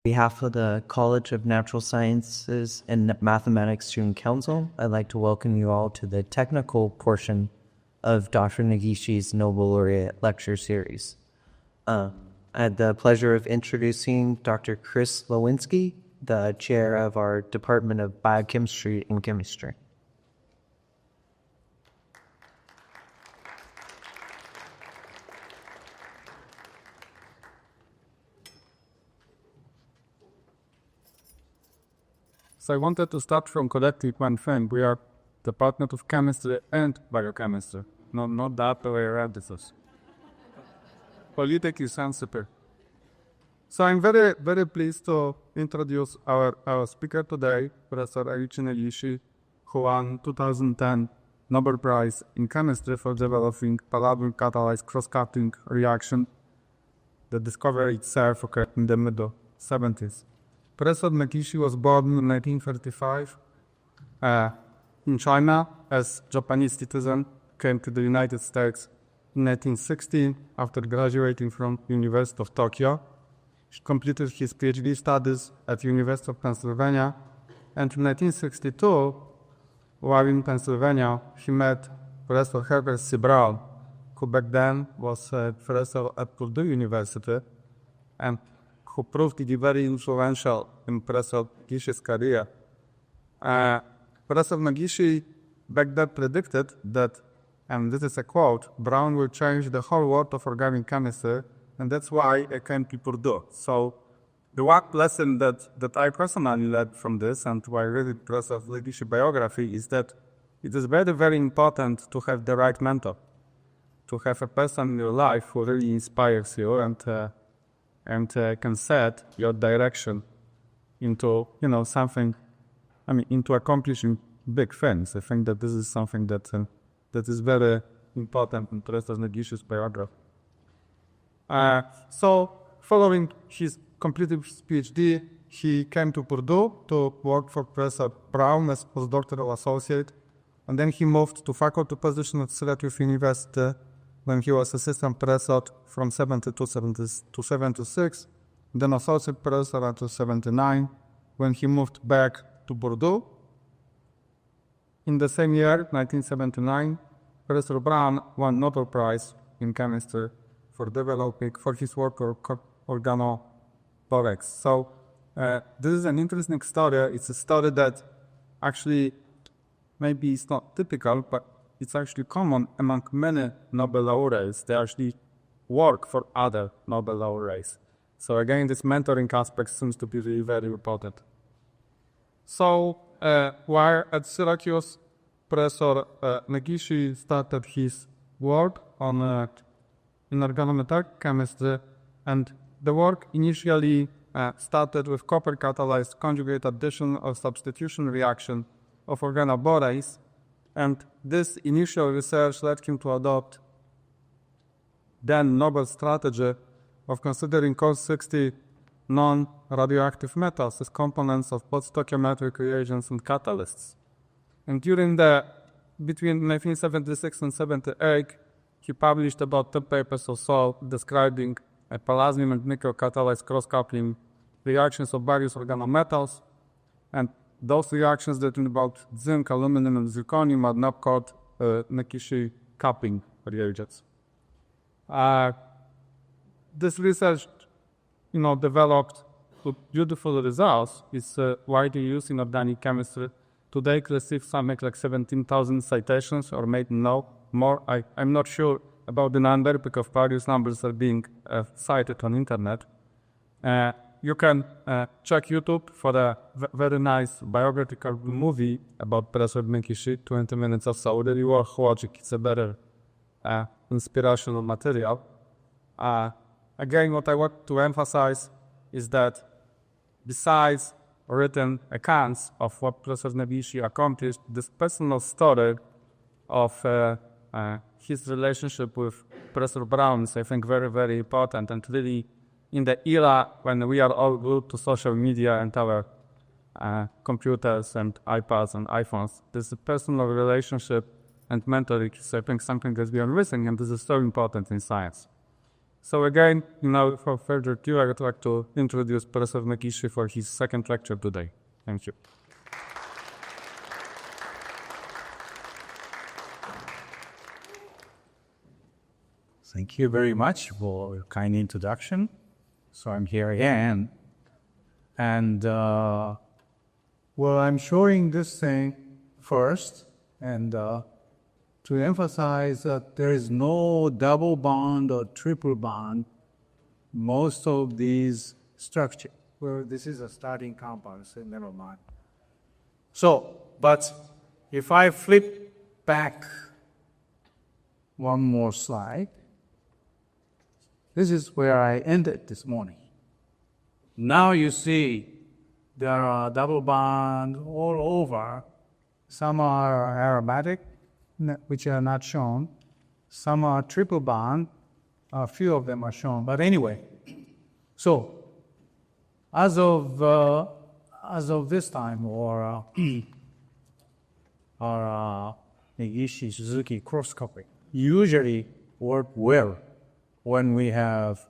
behalf of the College of Natural Sciences and Mathematics Student Council, I'd like to welcome you all to the technical portion of Dr. Negishi's Nobel Laureate Lecture Series. I had the pleasure of introducing Dr. Chris Lewinsky, the chair of our Department of Biochemistry and Chemistry. So I wanted to start from correctly one thing. We are Department of Chemistry and Biochemistry. Not the other way around. This is politically sensitive. So I'm very, very pleased to introduce our speaker today, Professor El-Ichi Negishi, who won 2010 Nobel Prize in Chemistry for developing palladium catalyzed cross-cutting reaction. The discovery itself occurred in the middle 70s. Professor Negishi was born in 1935 in China as Japanese citizen, came to the United States in 1960 after graduating from University of Tokyo. He completed his PhD studies at University of Pennsylvania, and in 1962, while in Pennsylvania, he met Professor Herbert C. Brown, who back then was a professor at Purdue University, and who proved to be very influential in Professor Negishi's career. Professor Negishi back then predicted that, and this is a quote, Brown will change the whole world of organic chemistry, and that's why I came to Purdue. So the one lesson that I personally learned from this, and why I read Professor Negishi's biography, is that it is very, very important to have the right mentor, to have a person in your life who really inspires you and can set your direction into, something, into accomplishing big things. I think that this is something that is very important in Professor Negishi's biography. So, following his completed his PhD, he came to Purdue to work for Professor Brown as postdoctoral associate, and then he moved to faculty position at Syracuse University when he was assistant professor from 72 to 76, then associate professor until 79, when he moved back to Purdue. In the same year, 1979, Professor Brown won Nobel Prize in Chemistry for his work on organoborax. So this is an interesting story. It's a story that actually maybe it's not typical, but it's actually common among many Nobel laureates. They actually work for other Nobel laureates. So again, this mentoring aspect seems to be really very important. So while at Syracuse, Professor Negishi started his work on in organometallic chemistry, and the work initially started with copper catalyzed conjugate addition or substitution reaction of organoborates. And this initial research led him to adopt then Nobel strategy of considering all 60 non-radioactive metals as components of both stoichiometric reagents and catalysts. And between 1976 and 78, he published about 10 papers or so describing palladium and nickel catalyzed cross-coupling reactions of various organometals, and those reactions that involved zinc, aluminum, and zirconium are now called Negishi coupling reagents. This research, developed beautiful results. It's widely used in organic chemistry. Today, it receives something like 17,000 citations, or maybe more. I'm not sure about the number because various numbers are being cited on internet. You can check YouTube for a very nice biographical movie about Professor Negishi, 20 minutes or so. Really worth watching. It's a better inspirational material. Again, what I want to emphasize is that besides written accounts of what Professor Negishi accomplished, this personal story of his relationship with Professor Brown is, I think, very, very important, and really in the era when we are all glued to social media and our computers and iPads and iPhones, this personal relationship and mentoring is, I think, something that we are missing, and this is so important in science. So again, now without further ado, I would like to introduce Professor Negishi for his second lecture today. Thank you. Thank you very much for your kind introduction. So I'm here again. And, well, I'm showing this thing first, and to emphasize that there is no double bond or triple bond. Most of these structures, well, this is a starting compound, so never mind. So, but if I flip back one more slide, this is where I ended this morning. Now you see there are double bonds all over. Some are aromatic, which are not shown. Some are triple bond. A few of them are shown. But anyway, so as of this time, or Negishi Suzuki cross coupling usually work well when we have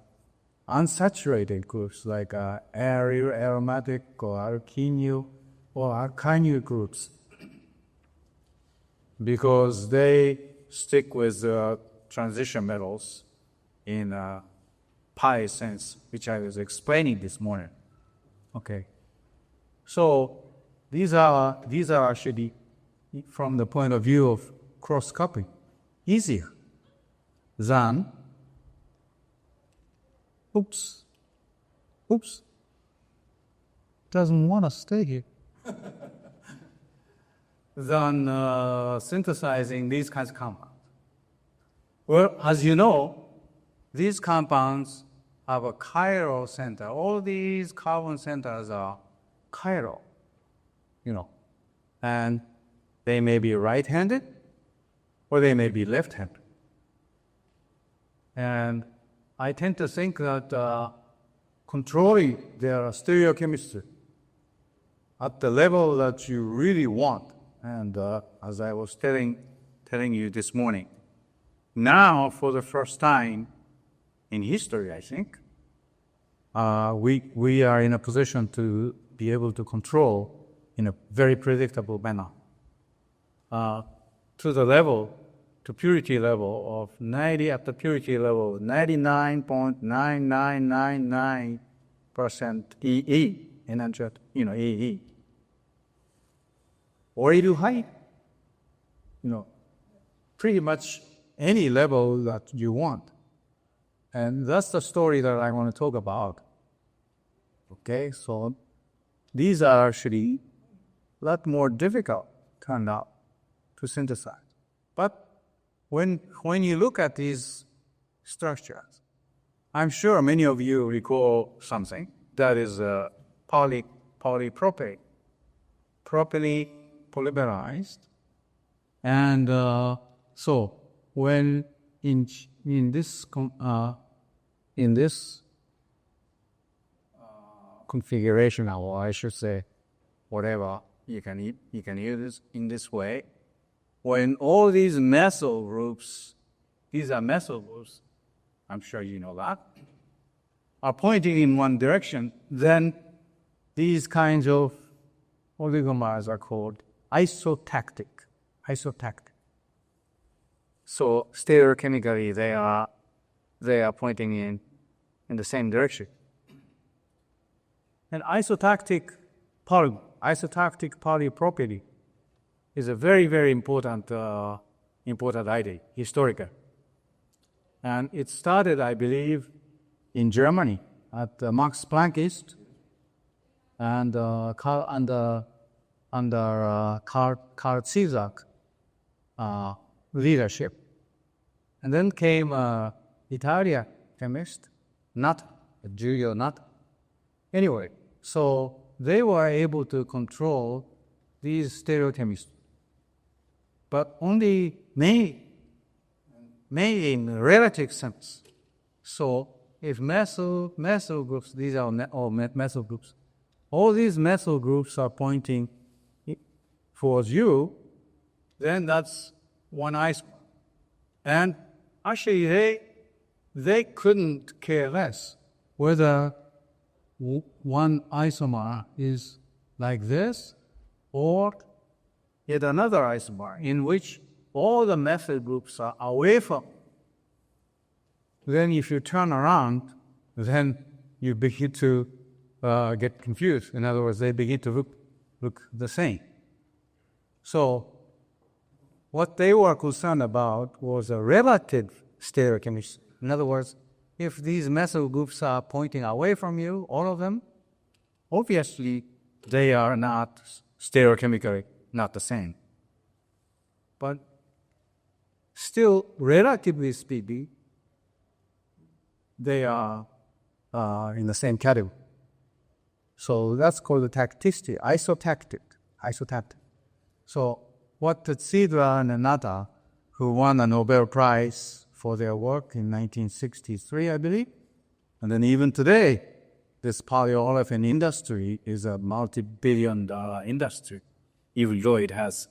unsaturated groups like aromatic or alkynyl or alkynyl groups, because they stick with transition metals in pi sense, which I was explaining this morning. Okay, so these are actually, from the point of view of cross coupling, easier than doesn't want to stay here. Than synthesizing these kinds of compounds. Well, as you know, these compounds have a chiral center. All these carbon centers are chiral, and they may be right-handed or they may be left-handed. And I tend to think that controlling their stereochemistry at the level that you really want, and as I was telling you this morning, now for the first time in history, I think, we are in a position to be able to control in a very predictable manner to the level, to purity level of 90, at the purity level, 99.9999% EE, energetic, EE. Or a little high, pretty much any level that you want. And that's the story that I want to talk about. Okay, so these are actually a lot more difficult, turned out, to synthesize. But when you look at these structures, I'm sure many of you recall something that is polypropylene, properly polymerized, and so when in this configuration, or I should say, whatever you can use in this way. When all these methyl groups, these are methyl groups, I'm sure you know that, are pointing in one direction, then these kinds of oligomers are called isotactic. So stereochemically, they are pointing in the same direction. And isotactic polypropylene is a very, very important idea, historical. And it started, I believe, in Germany at Max Planck Institute, and under Carl Zeiss leadership. And then came Italian chemist, Giulio Natta. Anyway, so they were able to control these stereochemistry, but only may in relative sense. So if methyl groups, these are all methyl groups, all these methyl groups are pointing towards you, then that's one isomer. And actually they couldn't care less whether one isomer is like this or yet another isomer in which all the methyl groups are away from. Then if you turn around, then you begin to get confused. In other words, they begin to look the same. So what they were concerned about was a relative stereochemistry. In other words, if these methyl groups are pointing away from you, all of them, obviously they are not stereochemically not the same. But still, relatively speaking, they are in the same category. So that's called the tacticity, isotactic. So what Tsidra and Nata, who won a Nobel Prize for their work in 1963, I believe, and then even today, this polyolefin industry is a multi-billion-dollar industry, even though it has,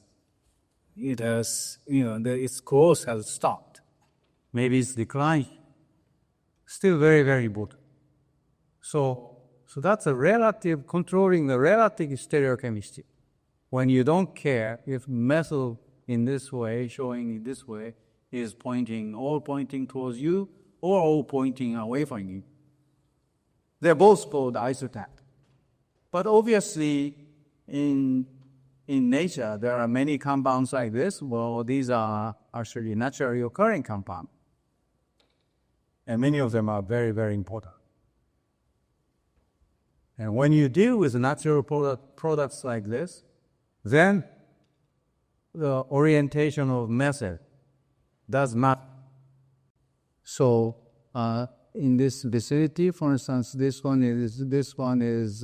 its growth has stopped. Maybe it's declined. Still very, very important. So that's a relative, controlling the relative stereochemistry. When you don't care if methyl in this way, showing in this way, is all pointing towards you or all pointing away from you. They're both called isotact. But obviously, in nature, there are many compounds like this. Well, these are actually naturally occurring compounds. And many of them are very, very important. And when you deal with natural products like this, then the orientation of methyl does matter. So in this vicinity, for instance, this one is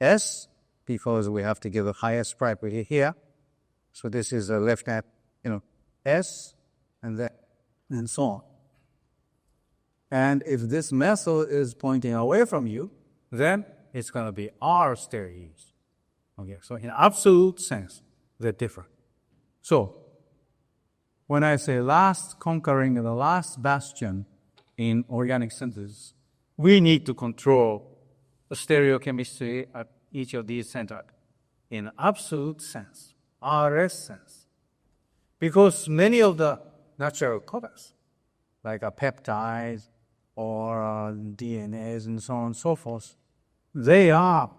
S, because we have to give the highest priority here. So this is a left hand, S, and so on. And if this methyl is pointing away from you, then it's going to be R stereos. Okay, so in absolute sense, they're different. So when I say last conquering the last bastion in organic synthesis, we need to control the stereochemistry at each of these centers in absolute sense, RS sense. Because many of the natural products, like peptides or DNAs and so on and so forth, they are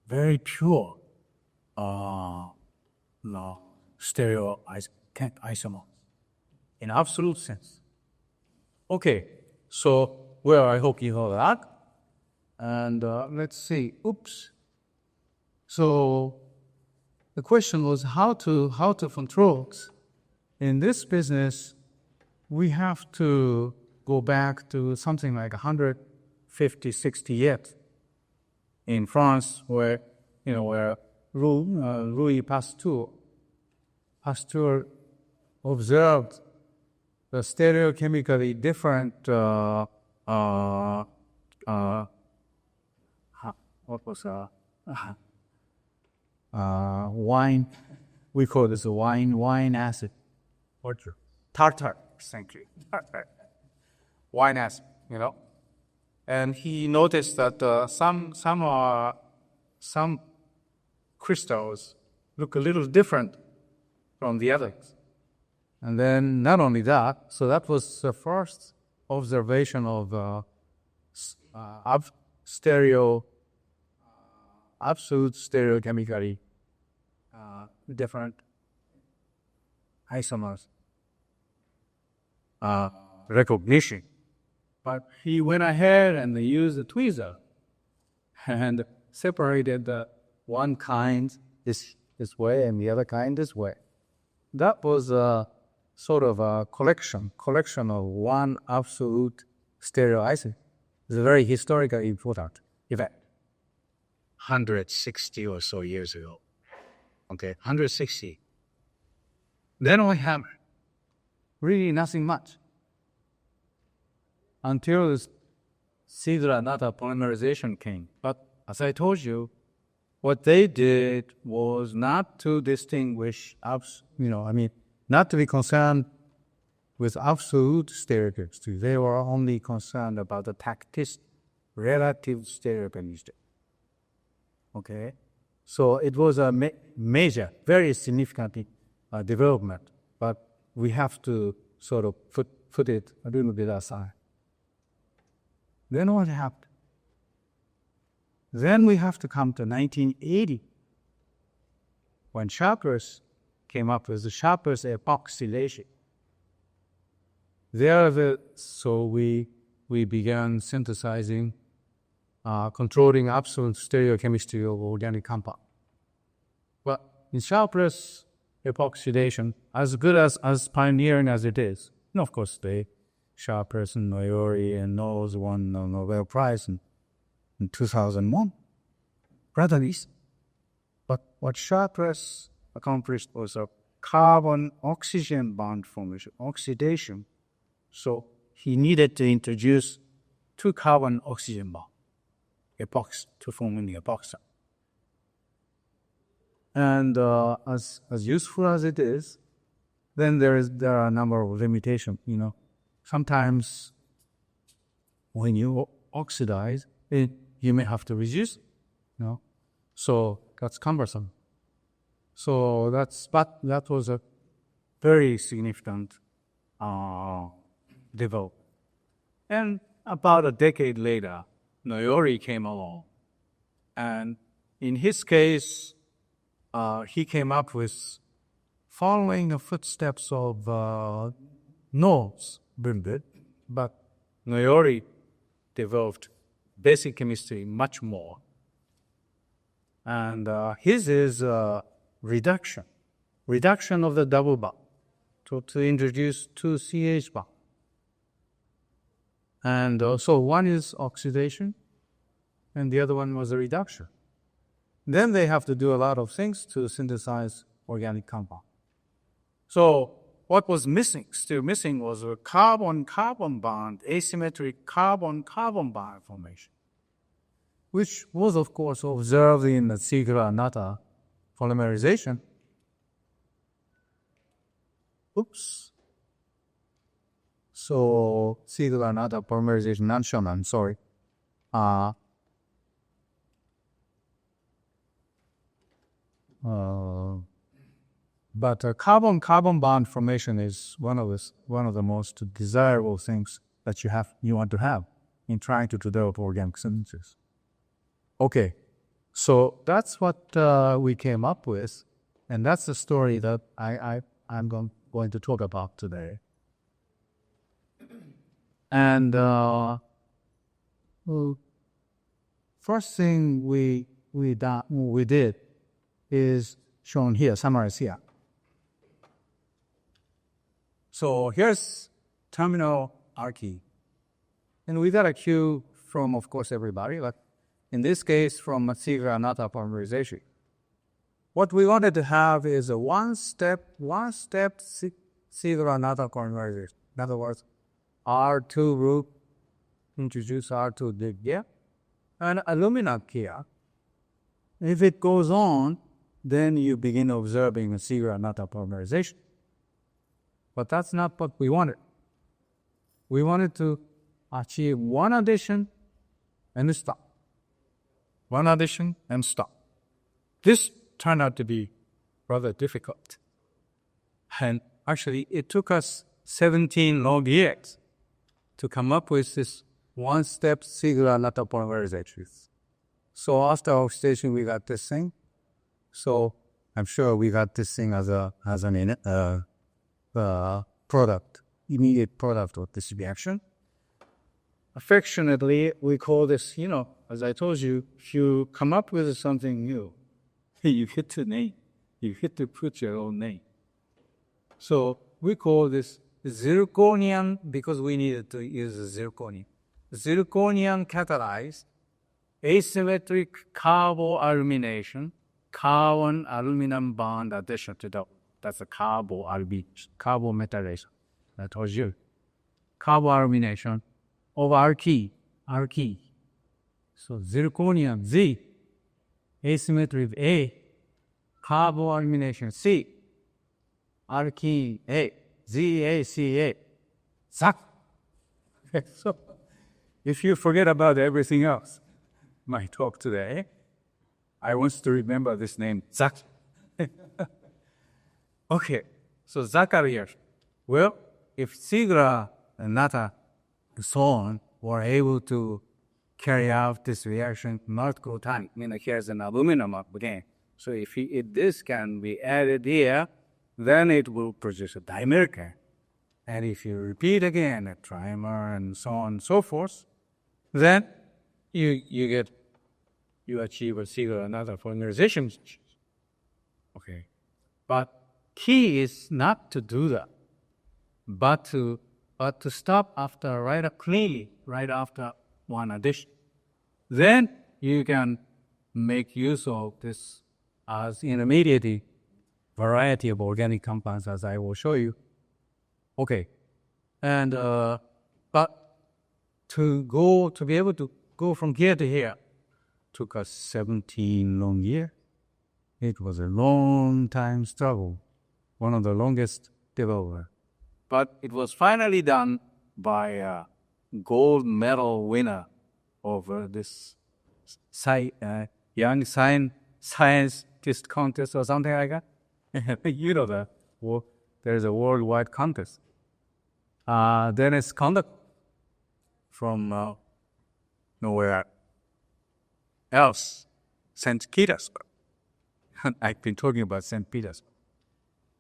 very pure stereoisomers in absolute sense. Okay, so well, I hope you know that. And let's see. Oops. So the question was how to control. In this business, we have to go back to something like 150, 60 years in France, where Louis Pasteur observed the stereochemically different wine. We call this a wine acid. Tartar, thank you. Wine acid, And he noticed that some crystals look a little different from the others. And then not only that, so that was the first observation of absolute stereochemically different isomers recognition. But he went ahead and used the tweezer and separated the one kind this way and the other kind this way. That was a sort of a collection of one absolute stereoisomer. It's a very historically important event. 160 or so years ago. Okay, 160. Then we have really nothing much. Until this Sidra Nata polymerization came. But as I told you, what they did was not to distinguish, not to be concerned with absolute stereochemistry. They were only concerned about the tactist relative stereochemistry. Okay? So it was a major, very significant development, but we have to sort of put it a little bit aside. Then what happened? Then we have to come to 1980, when Sharpless came up with the Sharpless epoxidation. So we began synthesizing, controlling absolute stereochemistry of organic compound. But in Sharpless epoxidation, as good as pioneering as it is, and of course Sharpless and Noyori and Knowles won the Nobel Prize in 2001, rather easy. But what Sharpless accomplished was a carbon-oxygen bond formation, oxidation. So he needed to introduce two carbon-oxygen bonds, epoxy, to form the epoxy. And as useful as it is, then there are a number of limitations. Sometimes when you oxidize, you may have to reduce. So that's cumbersome. So that was a very significant development. And about a decade later, Noyori came along, and in his case, he came up with following the footsteps of Knowles a little bit, but Noyori developed basic chemistry much more. And his is reduction of the double bond to introduce two CH bond. And so one is oxidation, and the other one was a reduction. Then they have to do a lot of things to synthesize organic compound. So what was still missing, was a carbon-carbon bond, asymmetric carbon-carbon bond formation, which was, of course, observed in the Ziegler-Natta polymerization. Oops. So Ziegler-Natta polymerization, not shown, I'm sorry. But carbon-carbon bond formation is one of the most desirable things that you want to have in trying to develop organic synthesis. Okay, so that's what we came up with, and that's the story that I'm going to talk about today. And first thing we did is shown here, summarized here. So here's terminal R-key. And we got a Q from, of course, everybody, but in this case, from Ziegler-Natta polymerization. What we wanted to have is a one-step Ziegler-Natta polymerization. In other words, R2 group, introduce R2 dig here, and alumina here. If it goes on, then you begin observing a Ziegler-Natta polymerization. But that's not what we wanted. We wanted to achieve one addition and stop. One addition and stop. This turned out to be rather difficult. And actually, it took us 17 long years to come up with this one-step Ziegler-Natta polymerization. So after oxidation, we got this thing. So I'm sure we got this thing as an product, immediate product of this reaction. Affectionately, we call this, as I told you, if you come up with something new, you hit the name. You hit to put your own name. So we call this zirconium, because we needed to use zirconium. Zirconium catalyzed asymmetric carboalumination, carbon aluminum bond addition to double. That's a carbometallation. I told you. Carboalumination of R-key. So zirconium Z, asymmetry A, carboalumination C, R-key A, ZACA. Zak. Okay, so if you forget about everything else, my talk today, I want to remember this name, Zak. Okay, so Zacharias. Well, if Sigra and Nata and so on were able to carry out this reaction multiple times, here's an aluminum again. So if this can be added here, then it will produce a dimer. And if you repeat again a trimer and so on and so forth, then you achieve a Sigra and Nata polymerization. Okay, but key is not to do that, but to stop cleanly right after one addition. Then you can make use of this as intermediate variety of organic compounds, as I will show you. Okay, and but to be able to go from here to here took us 17 long years. It was a long time struggle, one of the longest development. But it was finally done by a gold medal winner of this young scientist contest or something like that. You know that. Well, there's a worldwide contest. Dennis Conduct from nowhere else, St. Petersburg. I've been talking about St. Petersburg.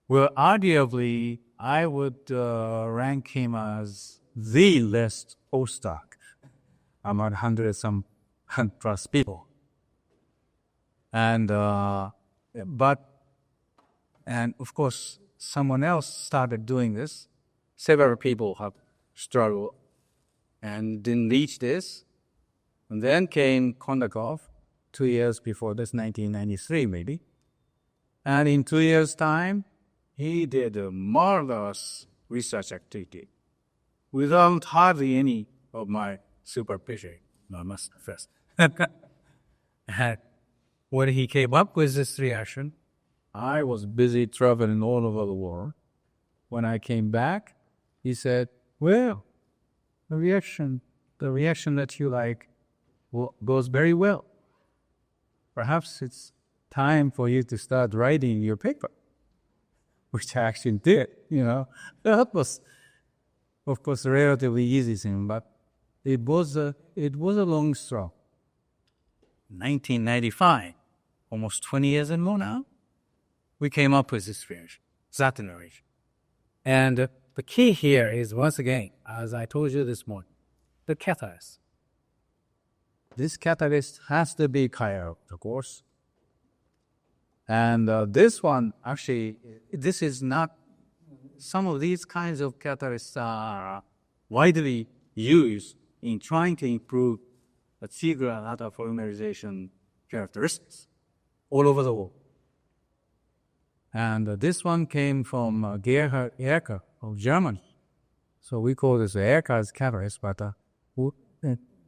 Well, arguably, I would rank him as the best postdoc among 100 plus people. And of course, someone else started doing this. Several people have struggled and didn't reach this. And then came Kondakov 2 years before this, 1993 maybe. And in 2 years' time, he did a marvelous research activity without hardly any of my supervision, I must confess. And when he came up with this reaction, I was busy traveling all over the world. When I came back, he said, well, the reaction that you like goes very well. Perhaps it's time for you to start writing your paper, which I actually did, That was, of course, a relatively easy thing, but it was a long struggle. 1995, almost 20 years and more now, we came up with this reaction, that narration. And the key here is, once again, as I told you this morning, the catalyst. This catalyst has to be chiral, of course. And this one, actually, this is not, some of these kinds of catalysts are widely used in trying to improve the Sigra and Nata polymerization characteristics all over the world. And this one came from Gerhard Erker of Germany. So we call this Erker's catalyst, but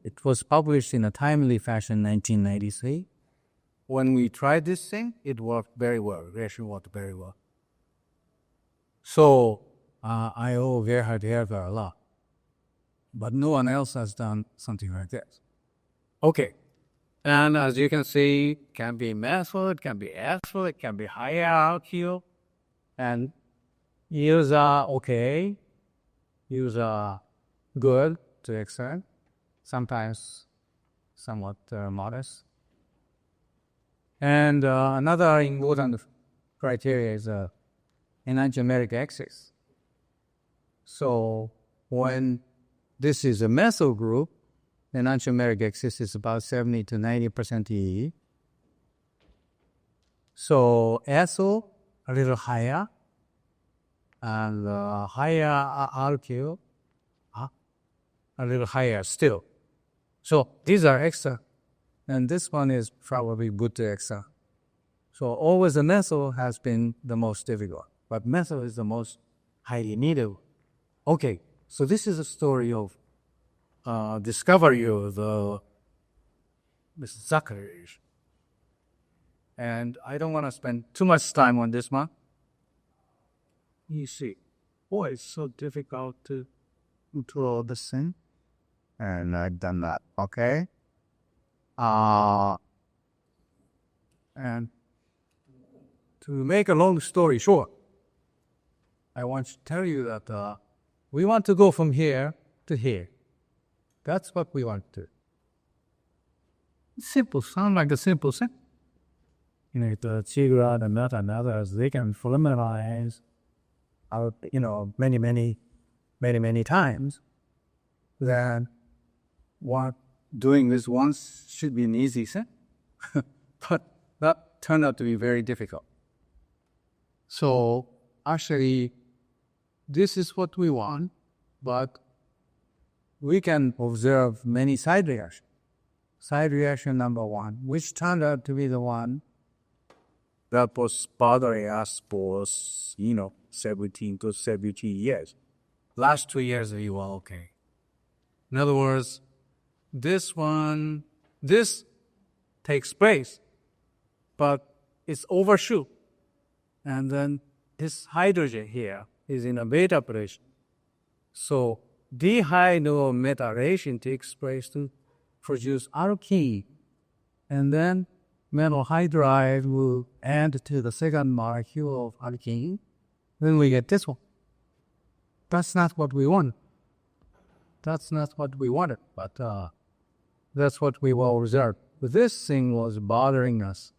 it was published in a timely fashion in 1993. When we tried this thing, it worked very well. The reaction worked very well. So I owe Gerhard Erker a lot. But no one else has done something like this. Okay. And as you can see, it can be methyl, it can be ethyl, it can be higher alkyl. And yields are okay. Yields are good to excellent. Sometimes somewhat modest. And another important criteria is enantiomeric excess. So when this is a methyl group, the enantiomeric excess is about 70 to 90% EE. So ethyl, a little higher, and higher alkyl, a little higher still. So these are extra, and this one is probably good to extra. So always the methyl has been the most difficult, but methyl is the most highly needed. Okay, so this is a story of discovery of Mr. Zacharias. And I don't want to spend too much time on this one. You see, boy, it's so difficult to control this thing. And I've done that, okay? And to make a long story short, I want to tell you that we want to go from here to here. That's what we want to do. Simple, sound like a simple thing. The Chigra and Meta and others, they can formalize out, many times. Then what doing this once should be an easy thing. But that turned out to be very difficult. So actually, this is what we want, but we can observe many side reactions. Side reaction number one, which turned out to be the one that was bothering us for, 17 to 17 years. Last 2 years we were okay. In other words, this takes place, but it's overshoot. And then this hydrogen here is in a beta position. So dihydrometallation takes place to produce alkene. And then metal hydride will add to the second molecule of alkene. Then we get this one. That's not what we want. That's not what we wanted, but that's what we will observe. But this thing was bothering us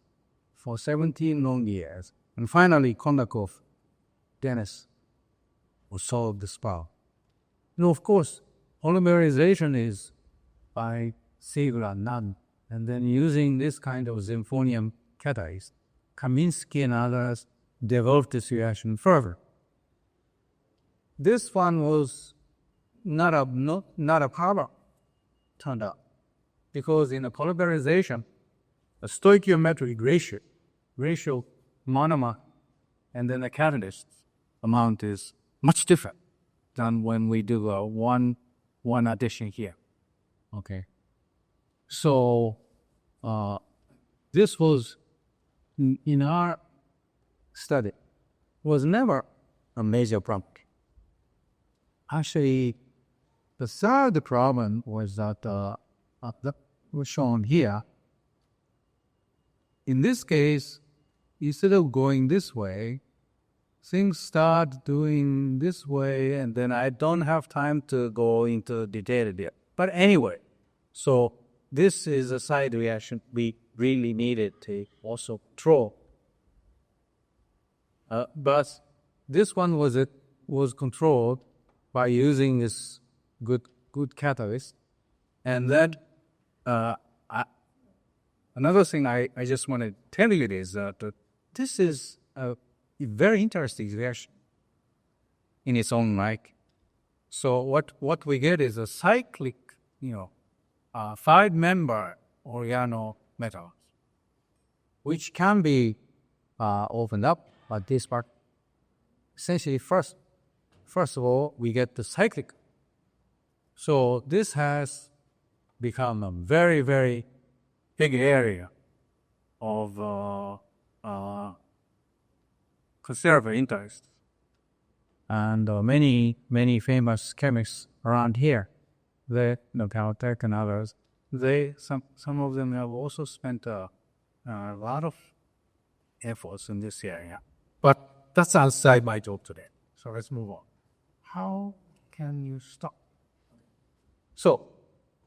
for 17 long years. And finally, Kondakov, Dennis, will solve this problem. Of course, polymerization is by Sigler, none. And then using this kind of zirconium catalyst, Kaminsky and others developed this reaction further. This one was not a problem, turned out, because in a polymerization, a stoichiometric ratio monomer, and then the catalyst amount is much different than when we do one addition here. Okay. So this was, in our study, was never a major problem. Actually, the third problem was that was shown here. In this case, instead of going this way, things start doing this way, and then I don't have time to go into detail there. But anyway, so this is a side reaction we really needed to also control. But this one was controlled by using this good catalyst. And then another thing I just want to tell you is that this is a very interesting reaction in its own right. So what we get is a cyclic, 5-member organometals, which can be opened up at this part. Essentially, first of all, we get the cyclic. So this has become a very, very big area of conservative interest. And many famous chemists around here, Caltech and others, some of them have also spent a lot of efforts in this area. But that's outside my job today. So let's move on. How can you stop? So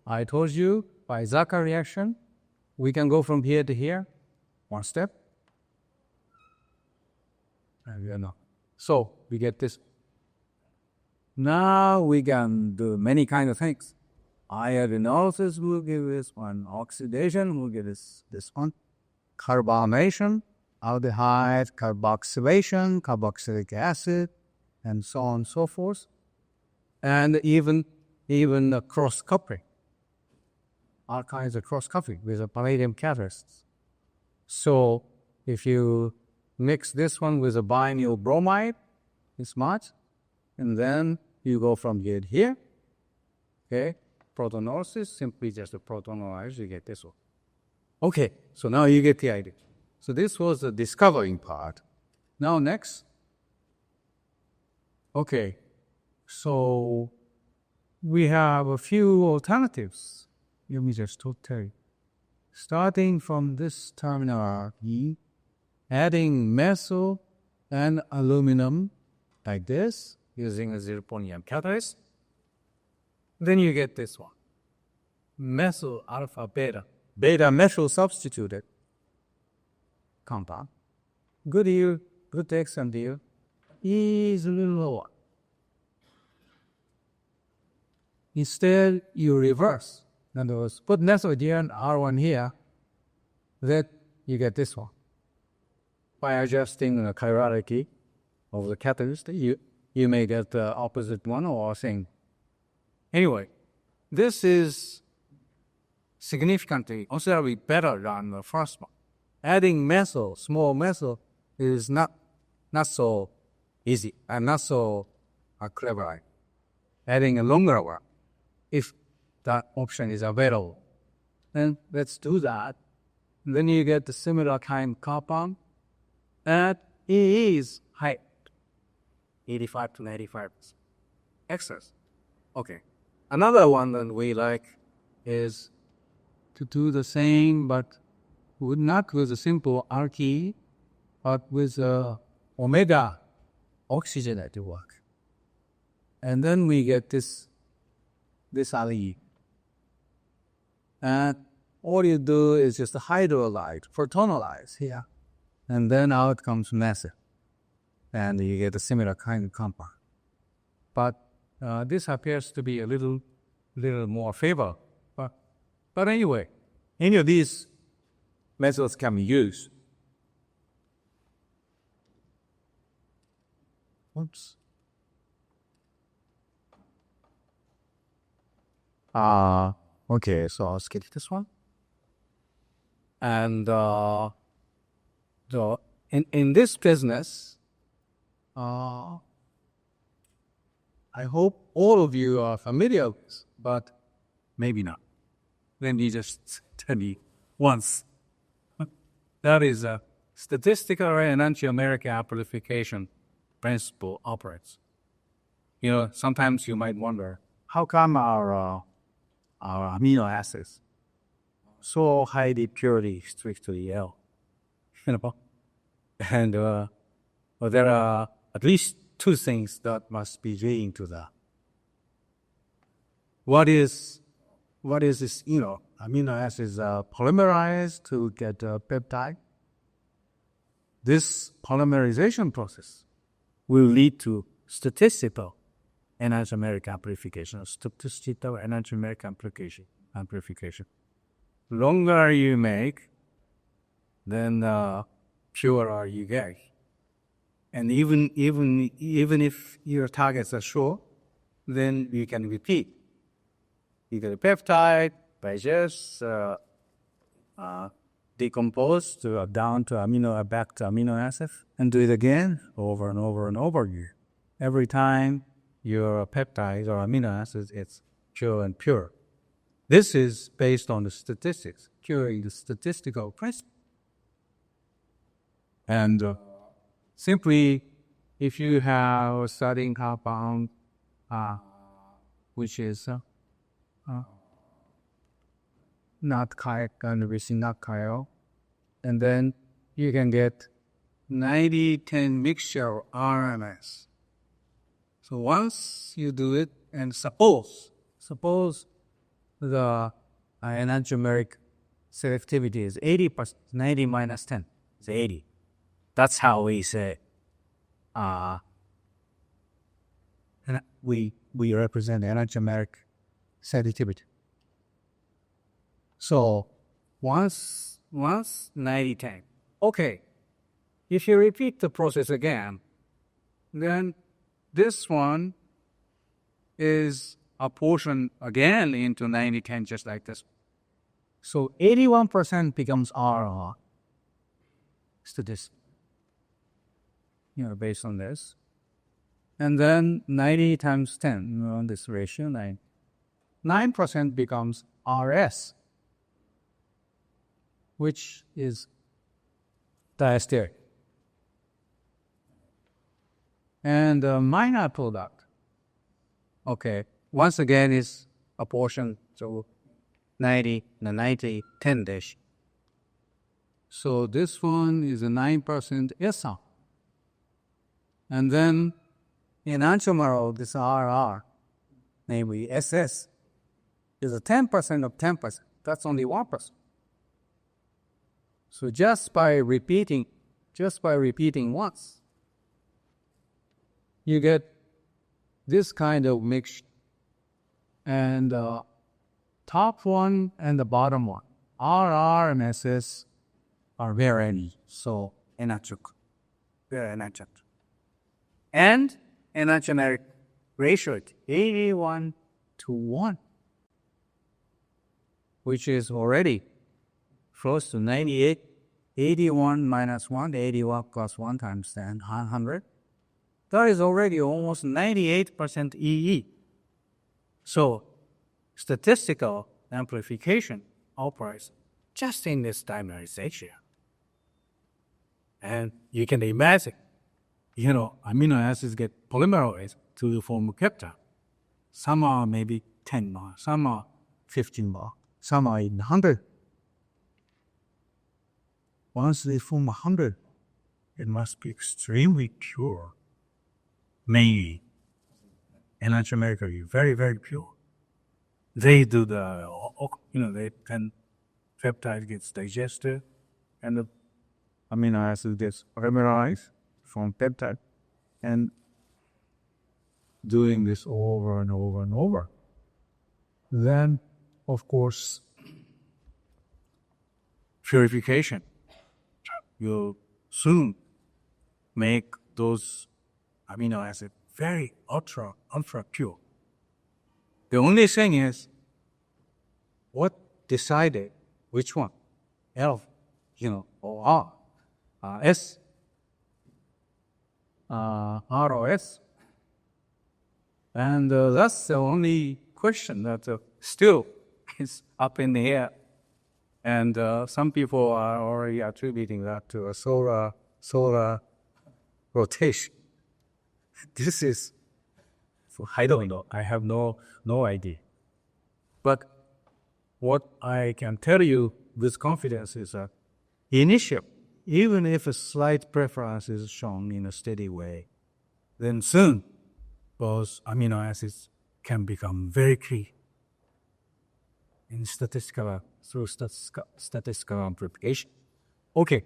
I told you by Zaka reaction, we can go from here to here, one step. So we get this. Now we can do many kind of things. Iodinolysis will give this one. Oxidation will give this one. Carbonation, aldehyde, carboxylation, carboxylic acid, and so on and so forth. And even the cross-coupling. All kinds of cross-coupling with the palladium catalysts. So if you mix this one with a binyl bromide, it's much, and then you go from here to here. Okay, protonolysis, simply just a protonolyze, you get this one. Okay, so now you get the idea. So this was the discovering part. Now next. Okay, so we have a few alternatives. Let me just tell you. Starting from this terminal E, adding methyl and aluminum like this, using a zirconium catalyst, then you get this one. Methyl alpha beta. Beta methyl substituted compound. Good yield, good excellent yield. E is a little lower. Instead, you reverse. In other words, put nesodium R1 here, then you get this one. By adjusting the chirality of the catalyst, you may get the opposite one or same. Anyway, this is significantly, considerably better than the first one. Adding methyl, small methyl, is not so easy and not so clever. Adding a longer one, if that option is available, then let's do that. Then you get the similar kind of compound, and it is high, 85 to 95%. Excess. Okay. Another one that we like is to do the same, but not with a simple alkene, but with omega oxygenated work. And then we get this alkene. And all you do is just hydrolyze, protonylize here. And then out comes methyl. And you get a similar kind of compound. But this appears to be a little more favorable. But anyway, any of these methods can be used. Oops. Okay, so I'll skip this one. And in this business, I hope all of you are familiar with, but maybe not. Let me just tell you once. That is a statistical enantiomeric amplification principle operates. Sometimes you might wonder, how come our amino acids so highly purely strictly L? And there are at least two things that must be leading to that. What is this, amino acids polymerized to get a peptide? This polymerization process will lead to statistical enantiomeric amplification, statistical enantiomeric amplification. Longer you make, then purer you get. And even if your targets are short, then you can repeat. You get a peptide by just decompose down to back to amino acids, and do it again over and over and over again. Every time your peptides or amino acids, it's pure and pure. This is based on the statistics, curing the statistical principle. And simply, if you have a starting compound, which is not chiral and receive not chiral, and then you can get 90-10 mixture of RMS. So once you do it, and suppose the enantiomeric selectivity is 80%, 90 minus 10 is 80. That's how we say we represent enantiomeric selectivity. So once 90-10. Okay, if you repeat the process again, then this one is apportioned again into 90-10, just like this. So 81% becomes RR statistic, based on this. And then 90 times 10, on this ratio, 9% becomes RS, which is diastereotype. And the minor product, okay, once again is apportioned to 90, 10 dash. So this one is a 9% SR. And then in enantiomer, this RR, namely SS, is a 10% of 10%. That's only 1%. So just by repeating once, you get this kind of mixture. And top one and the bottom one, RR and SS, are very so enantiomeric, very enantiomer. And enantiomeric ratio is 81 to 1, which is already close to 98. 81 minus 1, 81 plus 1 times 10, 100. That is already almost 98% EE. So statistical amplification operates just in this dimerization. And you can imagine, amino acids get polymerized to form a peptide. Some are maybe 10 bar, some are 15 bar, some are in 100. Once they form 100, it must be extremely pure. Mainly, enantiomeric are very, very pure. They do they can peptide gets digested, and the amino acid gets polymerized from peptide, and doing this over and over and over. Then, of course, purification. You'll soon make those amino acids very ultra pure. The only thing is, what decided which one? L, or R, S, R or S. And that's the only question that still is up in the air. And some people are already attributing that to a solar rotation. This is, I don't know. I have no idea. But what I can tell you with confidence is that initial, even if a slight preference is shown in a steady way, then soon those amino acids can become very clear in through statistical amplification. Okay,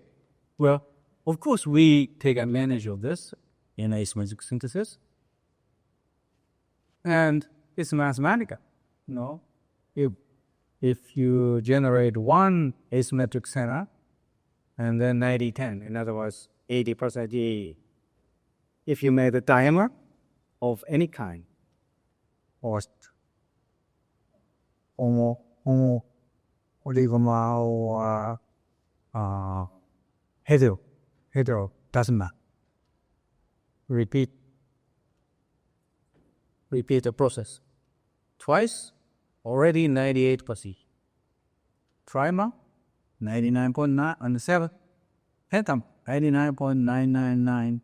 well, of course we take advantage of this in asymmetric synthesis, and it's mathematical. If you generate one asymmetric center and then 90-10, in other words, 80% EE, if you make a diamer of any kind, or oligomer or hetero, doesn't matter. Repeat the process. Twice, already 98%. Trimer, 99.97. Pentam, 99.9997%.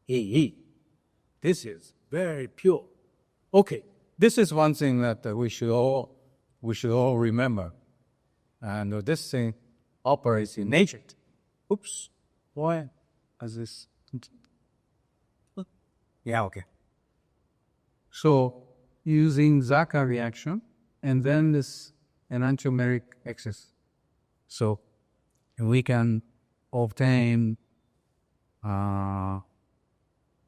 EE. This is very pure. Okay, this is one thing that we should all remember. And this thing operates in nature. Oops, why is this? Yeah, okay. So using Zaka reaction and then this enantiomeric excess. So we can obtain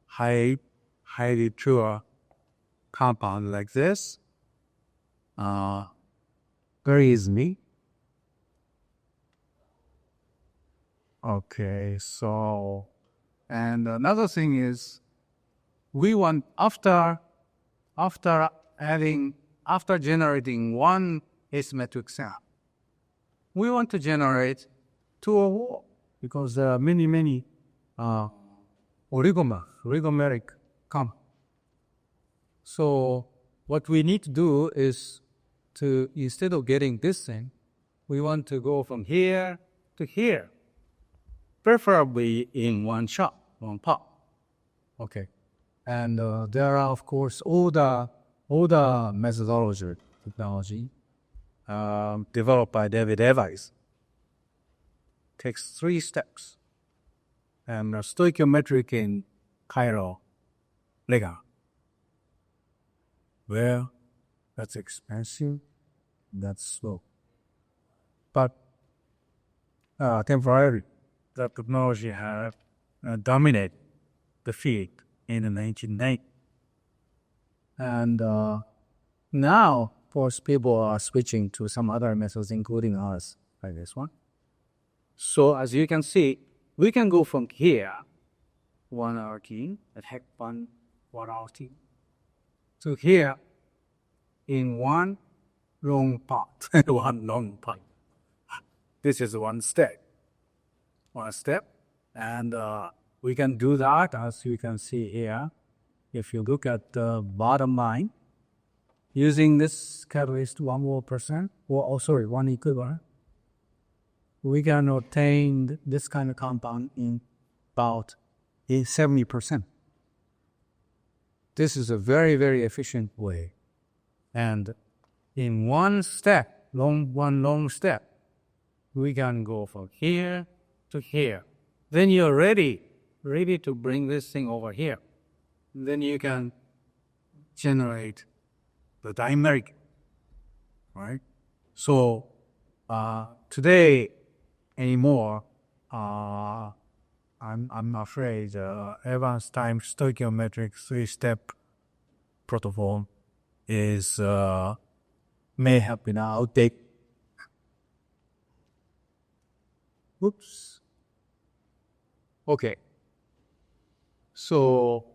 highly pure compound like this very easily. Okay, so, and another thing is, we want after generating one asymmetric cell, we want to generate two or more, because there are many oligomeric compounds. So what we need to do is to, instead of getting this thing, we want to go from here to here, preferably in one shot, one pop. Okay. And there are, of course, older methodology technology developed by David Evans. Takes 3 steps. And stoichiometric in chiral ligand. Well, that's expensive, that's slow. But temporarily, the technology has dominated the field in the 1990s. And now, of course, people are switching to some other methods, including ours, like this one. So as you can see, we can go from here, 1 RT, at heck 1 RT, to here in one long part, one long part. This is one step, and we can do that as you can see here. If you look at the bottom line, using this catalyst 1 more percent, or 1 equivalent, we can obtain this kind of compound in about 70%. This is a very, very efficient way. And in one long step, we can go from here to here. Then you're ready to bring this thing over here. Then you can generate the dimeric, right? So today anymore, I'm afraid Evans time stoichiometric 3-step protocol is may have been outdated. Oops. Okay. So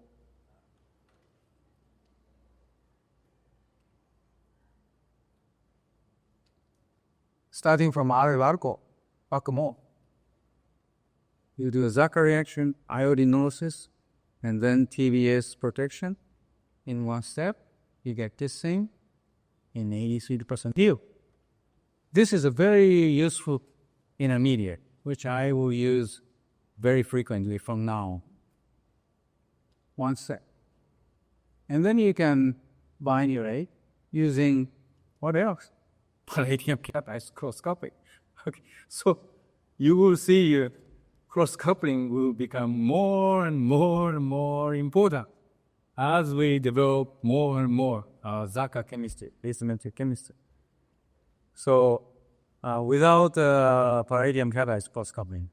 starting from back more. You do a Zaka reaction, iodinolysis, and then TBS protection in one step. You get this thing in 83% yield. This is a very useful intermediate, which I will use very frequently from now. One step. And then you can binary using what else? Palladium cation cross-coupling. Okay. So you will see cross-coupling will become more and more important as we develop more and more Zaka chemistry, asymmetric chemistry. So without palladium catalyzed cross-coupling,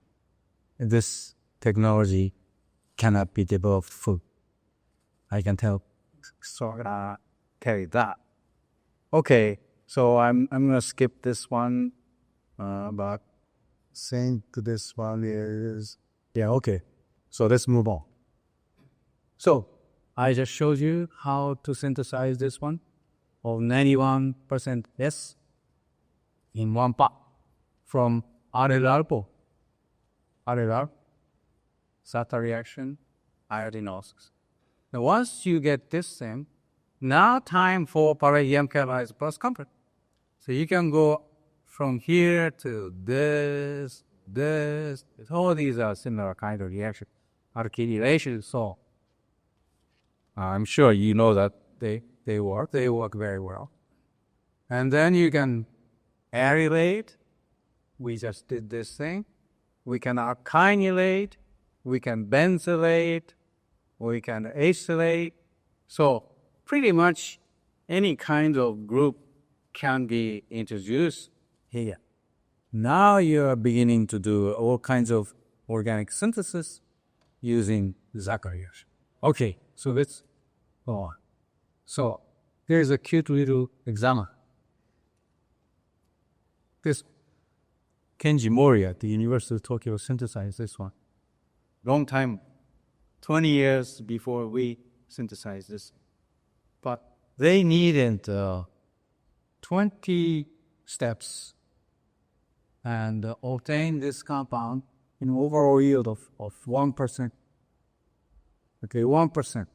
this technology cannot be developed full. I can tell you that. Okay, so I'm gonna skip this one, but saying to this one is okay. So let's move on. So I just showed you how to synthesize this one of 91% S in one part from RLR, SATA reaction, iodinolysis. Now once you get this thing, now time for palladium catalyzed plus comfort. So you can go from here to this. All these are similar kind of reaction, alkylation. So I'm sure you know that they work very well. And then you can arylate. We just did this thing. We can alkynylate. We can benzylate. We can acylate. So pretty much any kind of group can be introduced here. Now you are beginning to do all kinds of organic synthesis using Zaka reaction. Okay, so let's go on. So here's a cute little example. This Kenji Mori at the University of Tokyo synthesized this one. Long time, 20 years before we synthesized this. But they needed 20 steps and obtain this compound in overall yield of 1%. Okay, 1%.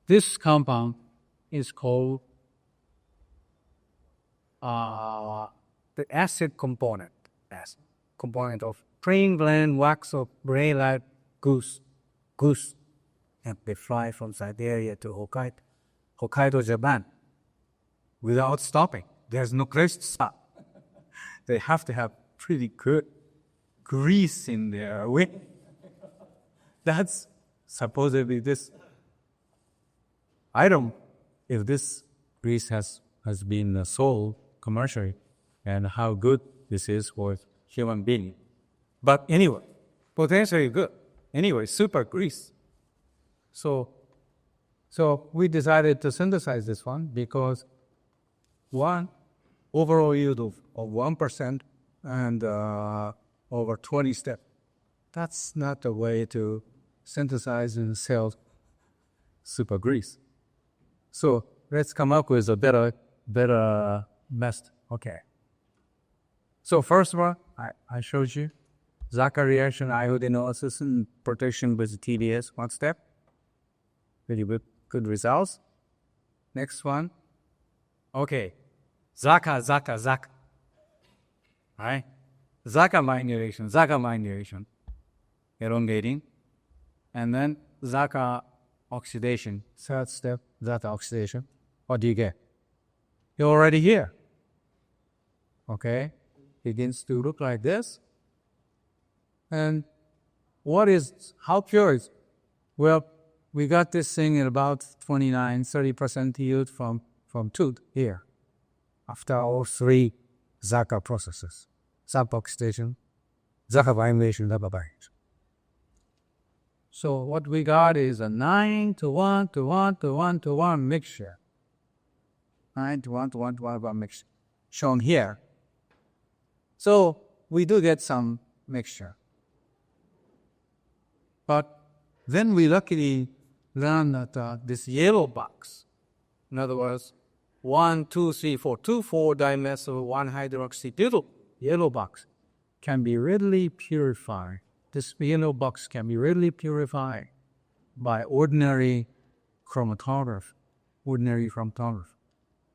This compound is called the acid component of plain blend wax of braylite goose. and they fly from Siberia to Hokkaido, Japan, without stopping. There's no place to stop. They have to have pretty good grease in their wing. That's supposedly this. I don't, if this grease has been sold commercially and how good this is for human being. But anyway, potentially good. Anyway, super grease. So we decided to synthesize this one because one, overall yield of 1% and over 20 steps. That's not the way to synthesize and sell super grease. So let's come up with a better method. Okay. So first one, I showed you. Zaka reaction, iodinolysis, and protection with TDS, one step. Very good results. Next one. Okay. Zaka. Right? Zaka myelination. Elongating. And then Zaka oxidation. Third step, Zaka oxidation. What do you get? You're already here. Okay? Begins to look like this. And how pure is? Well, we got this thing at about 29-30% yield from tooth here. After all three Zaka processes. Zaka oxidation, Zaka myelination, Zaka binding. So what we got is a 9:1:1:1:1:1 mixture. 9:1:1:1 mixture. Shown here. So we do get some mixture. But then we luckily learned that this yellow box, in other words, 2,4 1-hydroxybutyl yellow box can be readily purified. This yellow box can be readily purified by ordinary chromatography.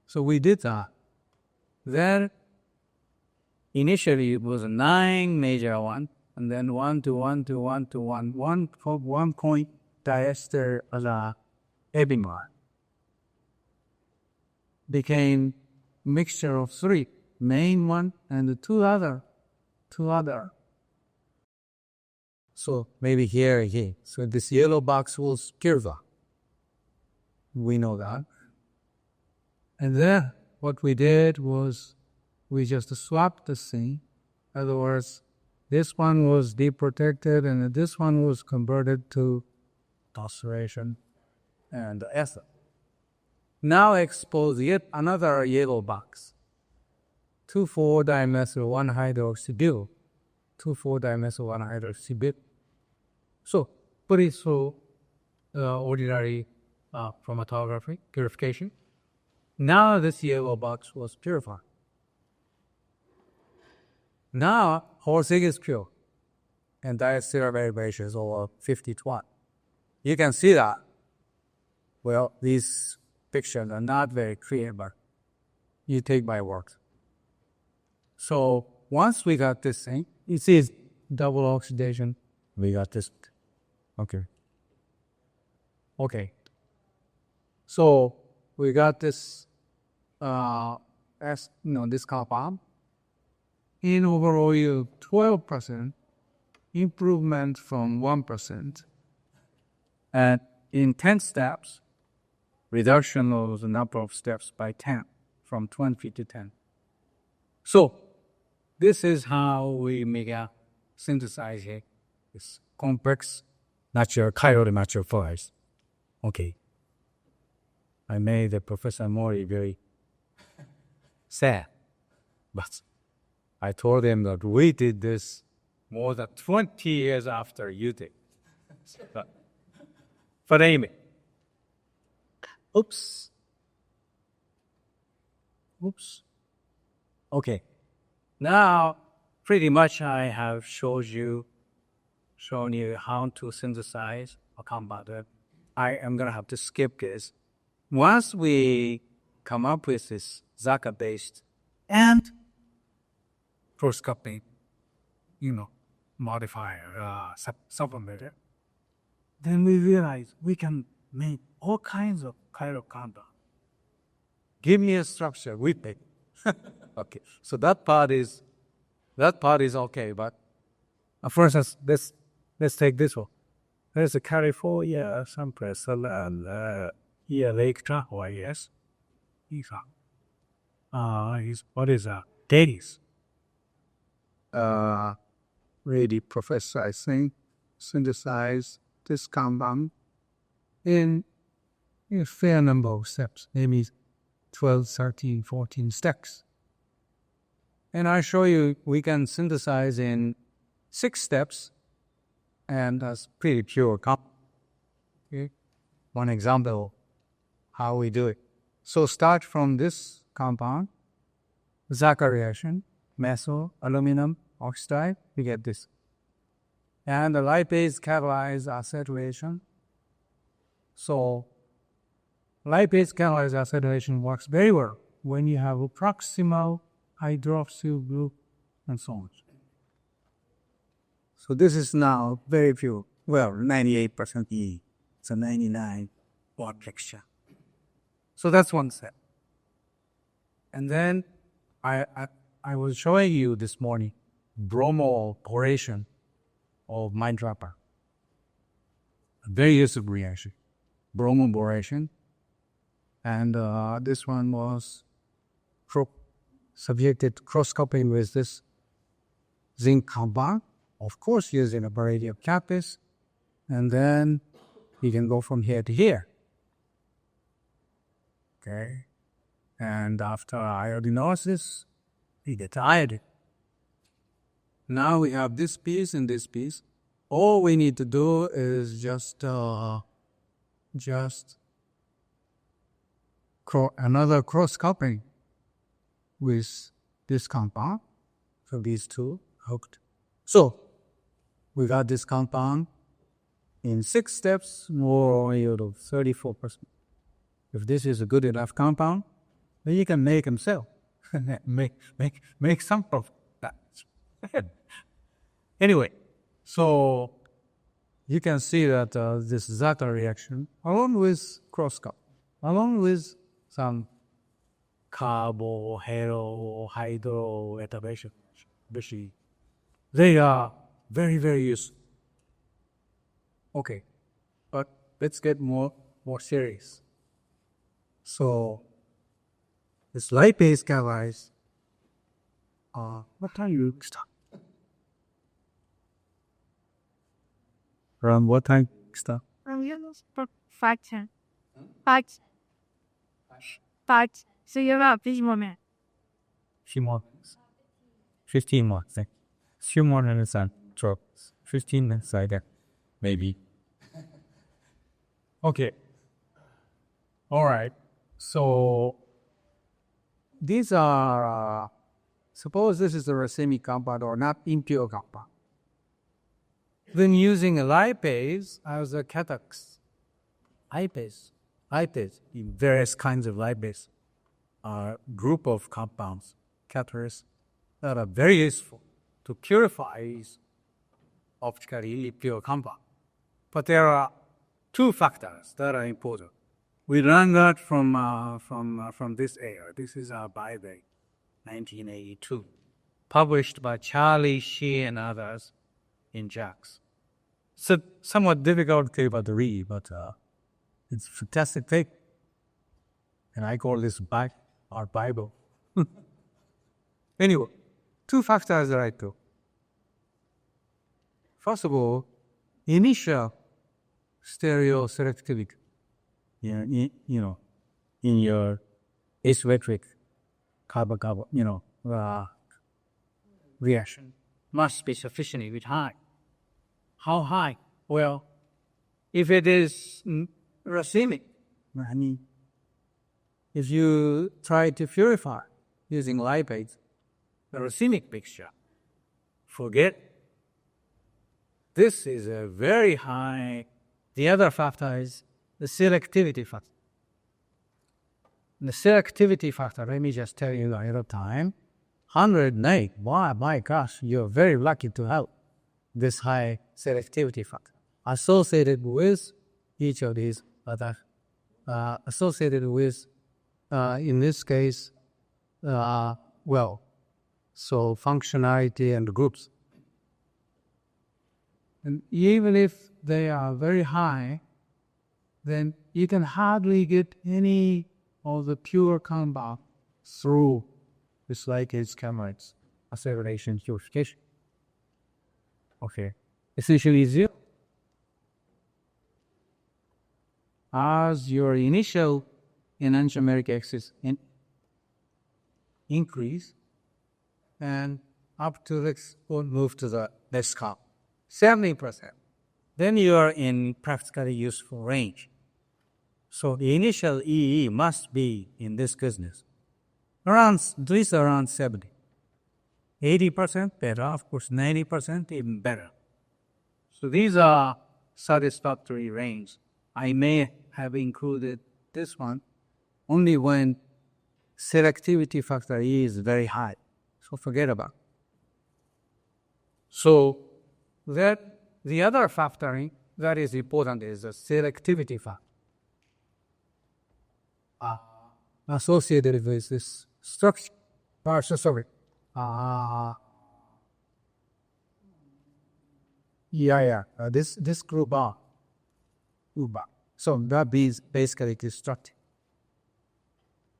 So we did that. Then initially it was a 9 major one, and then 1 point diester ebimar became mixture of 3, main one and the two other. So maybe here. So this yellow box was purified. We know that. And then what we did was we just swapped the thing. In other words, this one was deprotected and this one was converted to doctoration and ether. Now expose yet another yellow box. 2,4-dimethyl 1-hydroxybutyl. 2,4-dimethyl 1-hydroxybutyl. So put it through ordinary chromatography purification. Now this yellow box was purified. Now whole thing is pure, and diastereomeric variation is over 50 to 1. You can see that. Well, these pictures are not very clear, but you take my word. So once we got this thing, you see it's double oxidation. We got this. Okay. So we got this. This compound. In overall yield, 12% improvement from 1%, and in 10 steps, reduction of the number of steps by 10, from 20 to 10. So this is how we make a synthesize this complex natural fluids. Okay. I made Professor Mori very sad, but I told him that we did this more than 20 years after you did. But anyway. Oops. Okay. Now, pretty much I have shown you how to synthesize a compound. I am going to have to skip this. Once we come up with this Zaka-based and proscopic, modifier, supplementer, then we realize we can make all kinds of chiral compound. Give me a structure with it. Okay, so that part is okay, but for instance, let's take this one. There's a California some press here Lake or yes. What is that? Days. Really, professor, I think, synthesize this compound in a fair number of steps, maybe 12, 13, 14 steps. And I show you we can synthesize in 6 steps, and that's pretty pure compound. Okay? One example how we do it. So start from this compound, Zaka reaction, methyl, aluminum oxide, we get this. And the lipase catalyzed acetylation. So lipase catalyzed acetylation works very well when you have a proximal hydroxyl group and so on. So this is now very pure. Well, 98% E. It's a 99 bond mixture. So that's one step. And then I was showing you this morning bromo boration of Mindtrapper. A very useful reaction. Bromo boration. And this one was subjected cross-coupling with this zinc compound, of course using a variety of catalysts, and then you can go from here to here. Okay, and after iodinosis, we get iodine. Now we have this piece and this piece. All we need to do is just another cross-coupling with this compound. So these two hooked. So we got this compound in 6 steps, more yield of 34%. If this is a good enough compound, then you can make them sell. make some profit. Anyway, so you can see that this Zaka reaction, along with cross-cut, along with some carbo, hero, hydro activation, they are very, very useful. Okay, but let's get more serious. So this lipase catalyzed. What time you start? Around what time start? Fact. So you're about this moment. Few more minutes. 15 more. Few more minutes and drop. 15 minutes like that. Maybe. Okay. All right. So these are, suppose this is a racemic compound or not impure compound. Then using a lipase as a catalyst. Lipase, in various kinds of lipase, are a group of compounds, catalysts, that are very useful to purify optically pure compound. But there are 2 factors that are important. We learned that from this area. This is by the 1982, published by Charlie Shee and others in JACS. It's a somewhat difficult paper to read, but it's a fantastic paper. And I call this our Bible. Anyway, 2 factors that I took. First of all, initial stereo selectivity. In your asymmetric carbon, reaction must be sufficiently high. How high? Well, if it is racemic, if you try to purify using lipase, the racemic mixture, forget. This is a very high. The other factor is the selectivity factor. The selectivity factor, let me just tell you ahead of time, 108. Wow, my gosh, you're very lucky to have this high selectivity factor. associated with each of these other, associated with, in this case, so functionality and groups. And even if they are very high, then you can hardly get any of the pure compound through this linkage chemical acceleration purification. Okay, essentially zero. As your initial enantiomeric axis increase, and up to let's move to the next count, 70%. Then you are in practically useful range. So the initial EE must be in this goodness. At least around 70. 80% better, of course 90% even better. So these are satisfactory range. I may have included this one only when selectivity factor E is very high. So forget about it. So that the other factoring that is important is the selectivity factor associated with this structure. This group R. So that is basically destructive.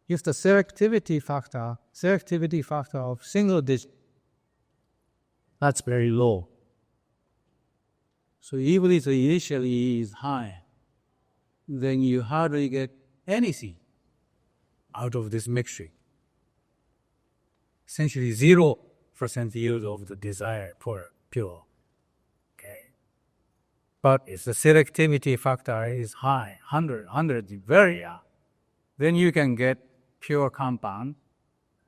If the selectivity factor of single digit, that's very low. So even if the initial E is high, then you hardly get anything out of this mixture. Essentially 0% yield of the desired pure. Okay. But if the selectivity factor is high, 100 is very high, then you can get pure compound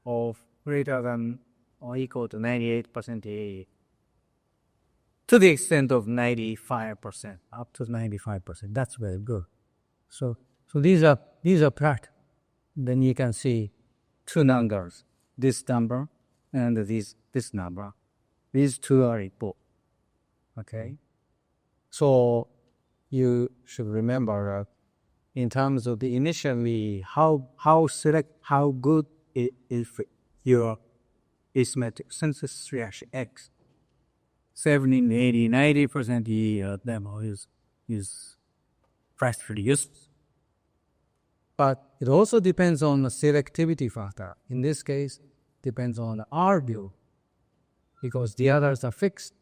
of greater than or equal to 98% EE to the extent of 95%, up to 95%. That's very good. So these are practical. Then you can see two numbers, this number and this number. These two are equal. Okay? So you should remember that in terms of the initially how good it is your asymmetric synthesis reaction X. 70, 80, 90% E demo is practically useless. But it also depends on the selectivity factor. In this case, depends on the R view, because the others are fixed.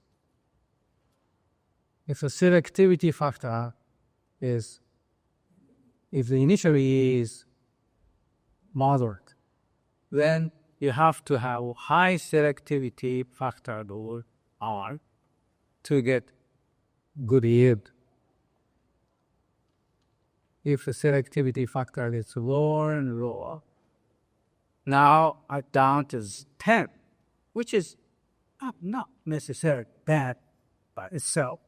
If the selectivity factor is, if the initial E is moderate, then you have to have high selectivity factor over R to get good yield. If the selectivity factor is lower and lower, now down to 10, which is not necessarily bad by itself,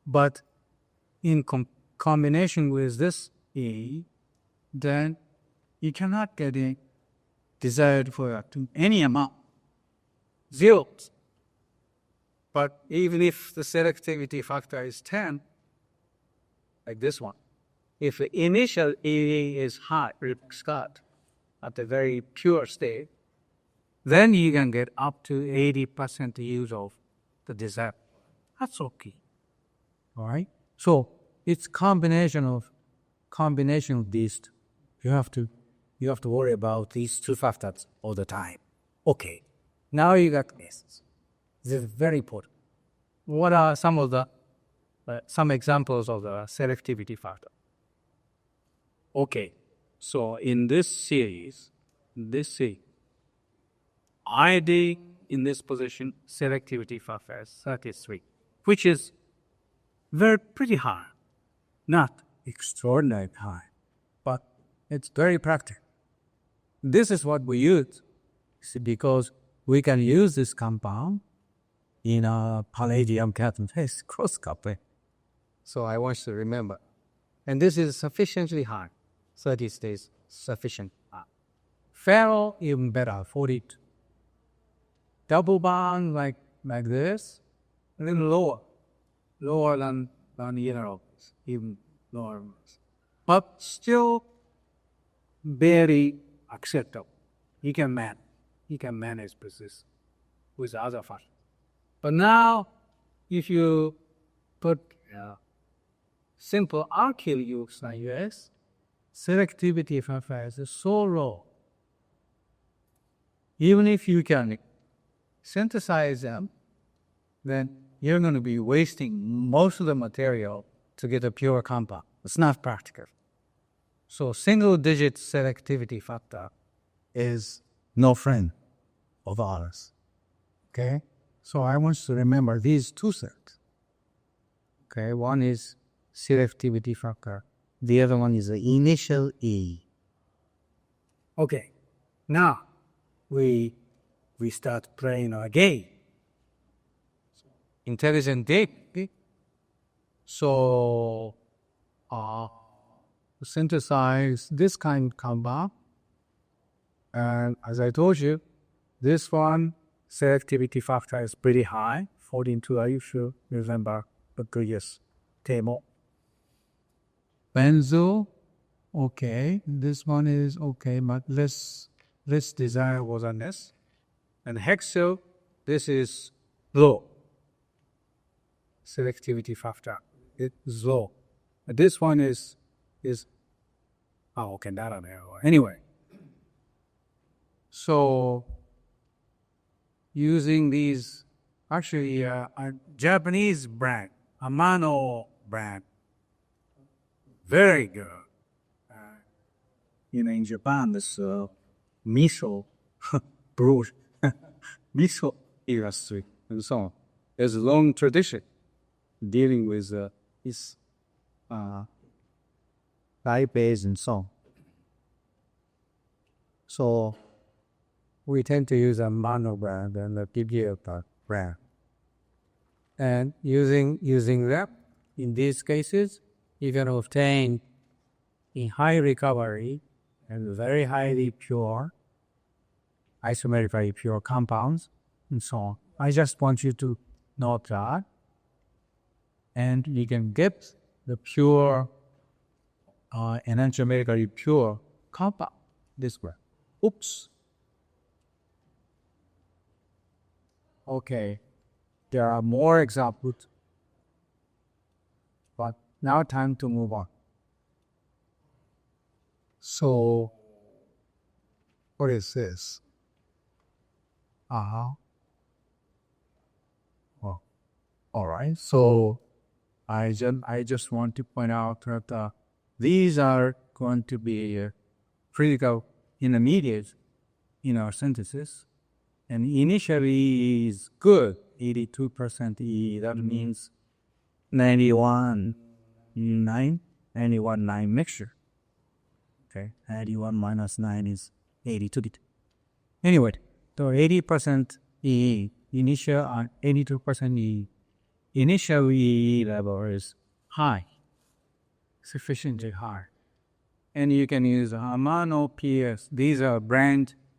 but in combination with this E, then you cannot get a desired for any amount, zeros. But even if the selectivity factor is 10, like this one, if the initial EE is high, Scott, at the very pure state, then you can get up to 80% use of the desired. That's okay. All right? So it's combination of these two. You have to worry about these two factors all the time. Okay. Now you got this. This is very important. What are some of the some examples of the selectivity factor? Okay, so in this series, ID in this position, selectivity factor is 33, which is pretty high, not extraordinarily high, but it's very practical. This is what we use because we can use this compound in a palladium cadmium cross coupling. So I want you to remember. And this is sufficiently high. 30 stays sufficient high. Ferro, even better, 42. Double bond like this, a little lower than non-linear, even lower mass. But still very acceptable. He can manage this with other functions. But now, if you put simple alkyl sin US, selectivity factor is so low. Even if you can synthesize them, then you're going to be wasting most of the material to get a pure compound. It's not practical. So single-digit selectivity factor is no friend of ours. Okay? So I want you to remember these two things. Okay? One is selectivity factor. The other one is the initial E. Okay. Now, we start playing our game. Intelligent game. So, synthesize this kind of compound. And as I told you, this one, selectivity factor is pretty high, 14 if you remember the previous table. Benzo, okay, this one is okay, but less desirable than this. And hexyl, this is low. Selectivity factor is low. This one is okay, that on arrow. Anyway, so using these, actually a Japanese brand, Amano brand, very good. In Japan, this miso brew, miso industry, and so on. There's a long tradition dealing with this lipase and so on. So we tend to use a mono brand and the PPA brand. And using that, in these cases, you can obtain in high recovery and very highly pure, isomerically pure compounds, and so on. I just want you to note that. And you can get the pure, enantiomerically pure compound this way. Oops. Okay, there are more examples, but now time to move on. So, what is this? Well, all right. So, I just want to point out that these are going to be critical intermediates in our synthesis. And initially is good, 82% E. That means 91.9 mixture. Okay, 91 minus 9 is 82. Anyway, so 80% E, initial 82% E. Initial E level is high, sufficiently high. And you can use Amano PS. These are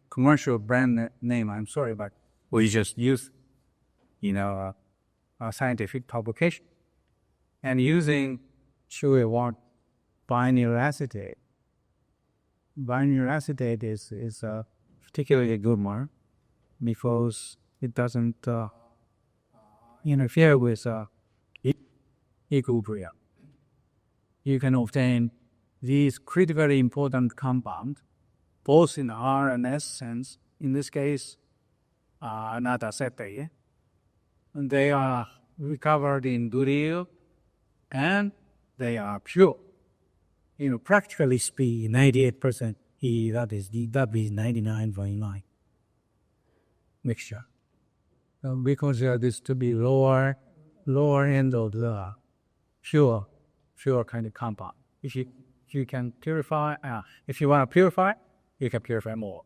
commercial brand name. I'm sorry, but we just use, a scientific publication. And using Shui-Watt vinyl acetate. Vinyl acetate is a particularly good one because it doesn't interfere with equilibrium. You can obtain these critically important compounds both in R and S sense, in this case, not acetate. And they are recovered in good yield, and they are pure. Practically speaking, 98% E, that is 99.9 mixture. Because this to be lower end of the pure kind of compound. If you can purify, if you want to purify, you can purify more.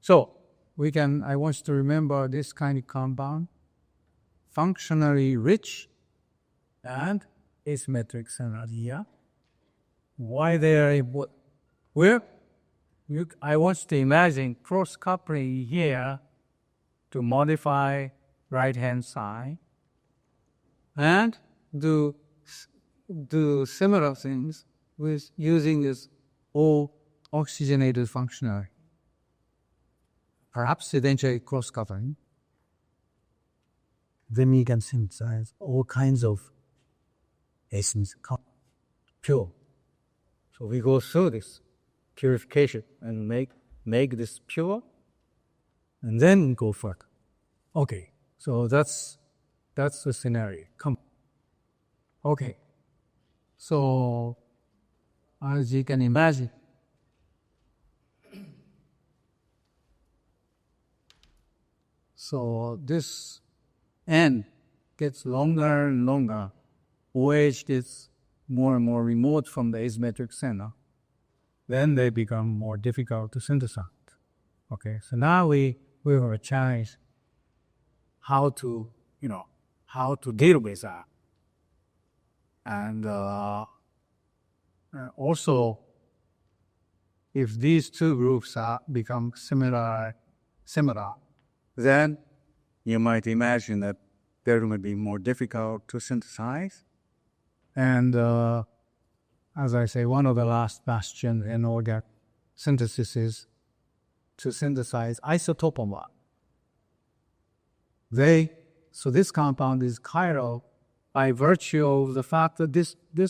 So I want you to remember this kind of compound, functionally rich and asymmetric synergy. Why they are important? I want you to imagine cross-coupling here to modify right-hand side and do do similar things with using this all oxygenated functionality. Perhaps eventually cross-covering. Then we can synthesize all kinds of essence, pure. So we go through this purification and make this pure, and then go further. Okay, so that's the scenario. Come. Okay. So as you can imagine, so this end gets longer and longer. OH gets more and more remote from the asymmetric center. Then they become more difficult to synthesize. Okay, so now we have a challenge how to deal with that. And also, if these two groups become similar, then you might imagine that they're going to be more difficult to synthesize. And as I say, one of the last bastions in organic synthesis is to synthesize isotopomer. So this compound is chiral by virtue of the fact that these three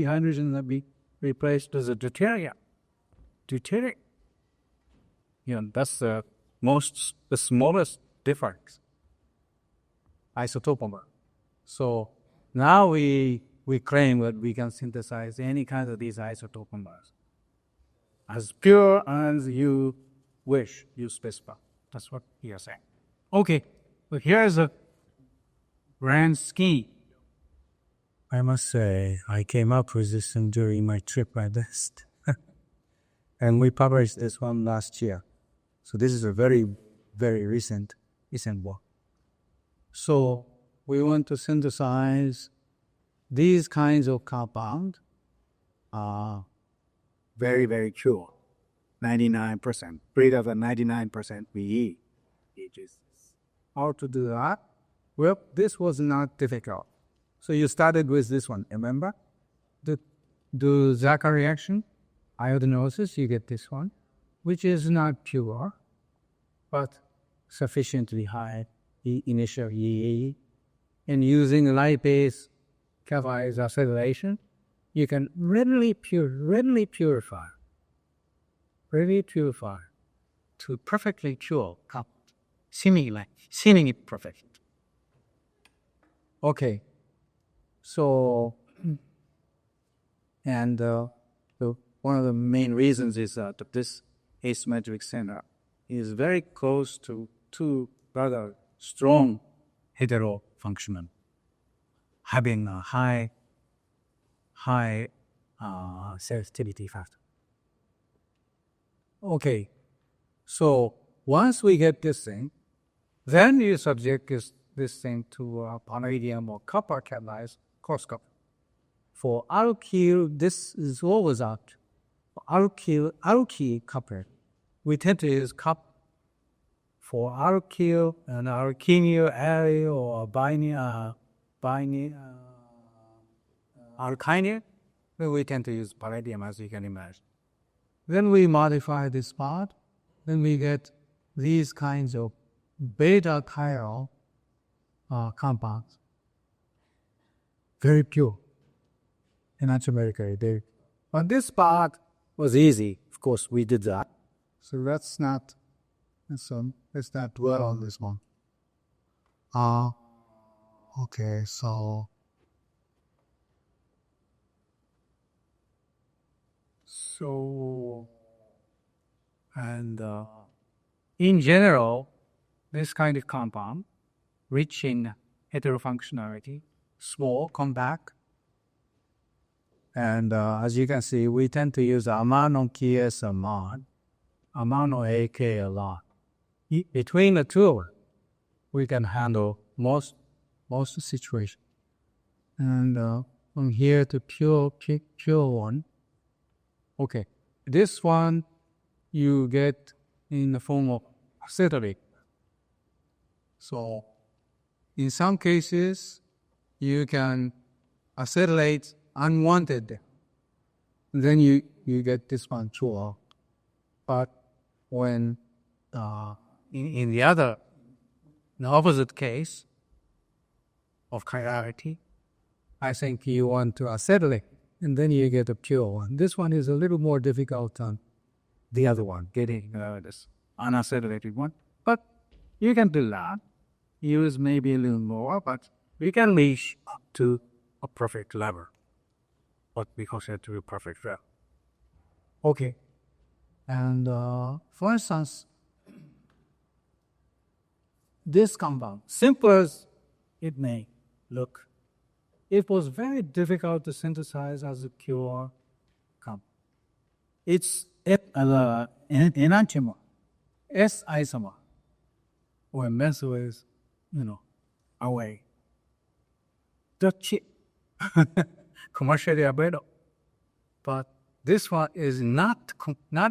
hydrogens will be replaced as a deuterium. That's the smallest difference. Isotopomer. So now we claim that we can synthesize any kind of these isotopomers as pure as you wish, you specify. That's what we are saying. Okay, but here's a grand scheme. I must say, I came up with this during my trip by West. And we published this one last year. So this is a very, very recent work. So we want to synthesize these kinds of compound very, very pure. 99%, greater than 99% VE. How to do that? Well, this was not difficult. So you started with this one, remember? Do Zaka reaction, iodinosis, you get this one, which is not pure, but sufficiently high initial EE. And using lipase catalyzed acetylation, you can readily purify to perfectly pure compound, seemingly perfect. Okay, so, and one of the main reasons is that this asymmetric center is very close to two rather strong heterofunctional, having a high selectivity factor. Okay, so once we get this thing, then you subject this thing to palladium or copper catalyzed cross-couple. For alkyl, this is always out. For alkyl copper, we tend to use copper. For alkyl and alkenyl allyl or alkynyl, we tend to use palladium, as you can imagine. Then we modify this part, then we get these kinds of beta chiral compounds. Very pure. And anatomically, but this part was easy. Of course, we did that. So let's not dwell on this one. Okay, so and in general, this kind of compound, rich in heterofunctionality, small, compact, and as you can see, we tend to use amano KS amount, amano AK a lot. Between the two of them, we can handle most situations. And from here to pure one. Okay, this one you get in the form of acetylate. So in some cases, you can accelerate unwanted. Then you get this one true. But when in the opposite case of chirality, I think you want to accelerate, and then you get a pure one. This one is a little more difficult than the other one, getting this unaccelerated one. But you can do that. Use maybe a little more, but we can reach up to a perfect level, what we consider to be perfect level. Okay. And for instance, this compound, simple as it may look, it was very difficult to synthesize as a pure compound. It's an enantiomer, S isomer, when methyl is, away. The cheap, commercially available. But this one is not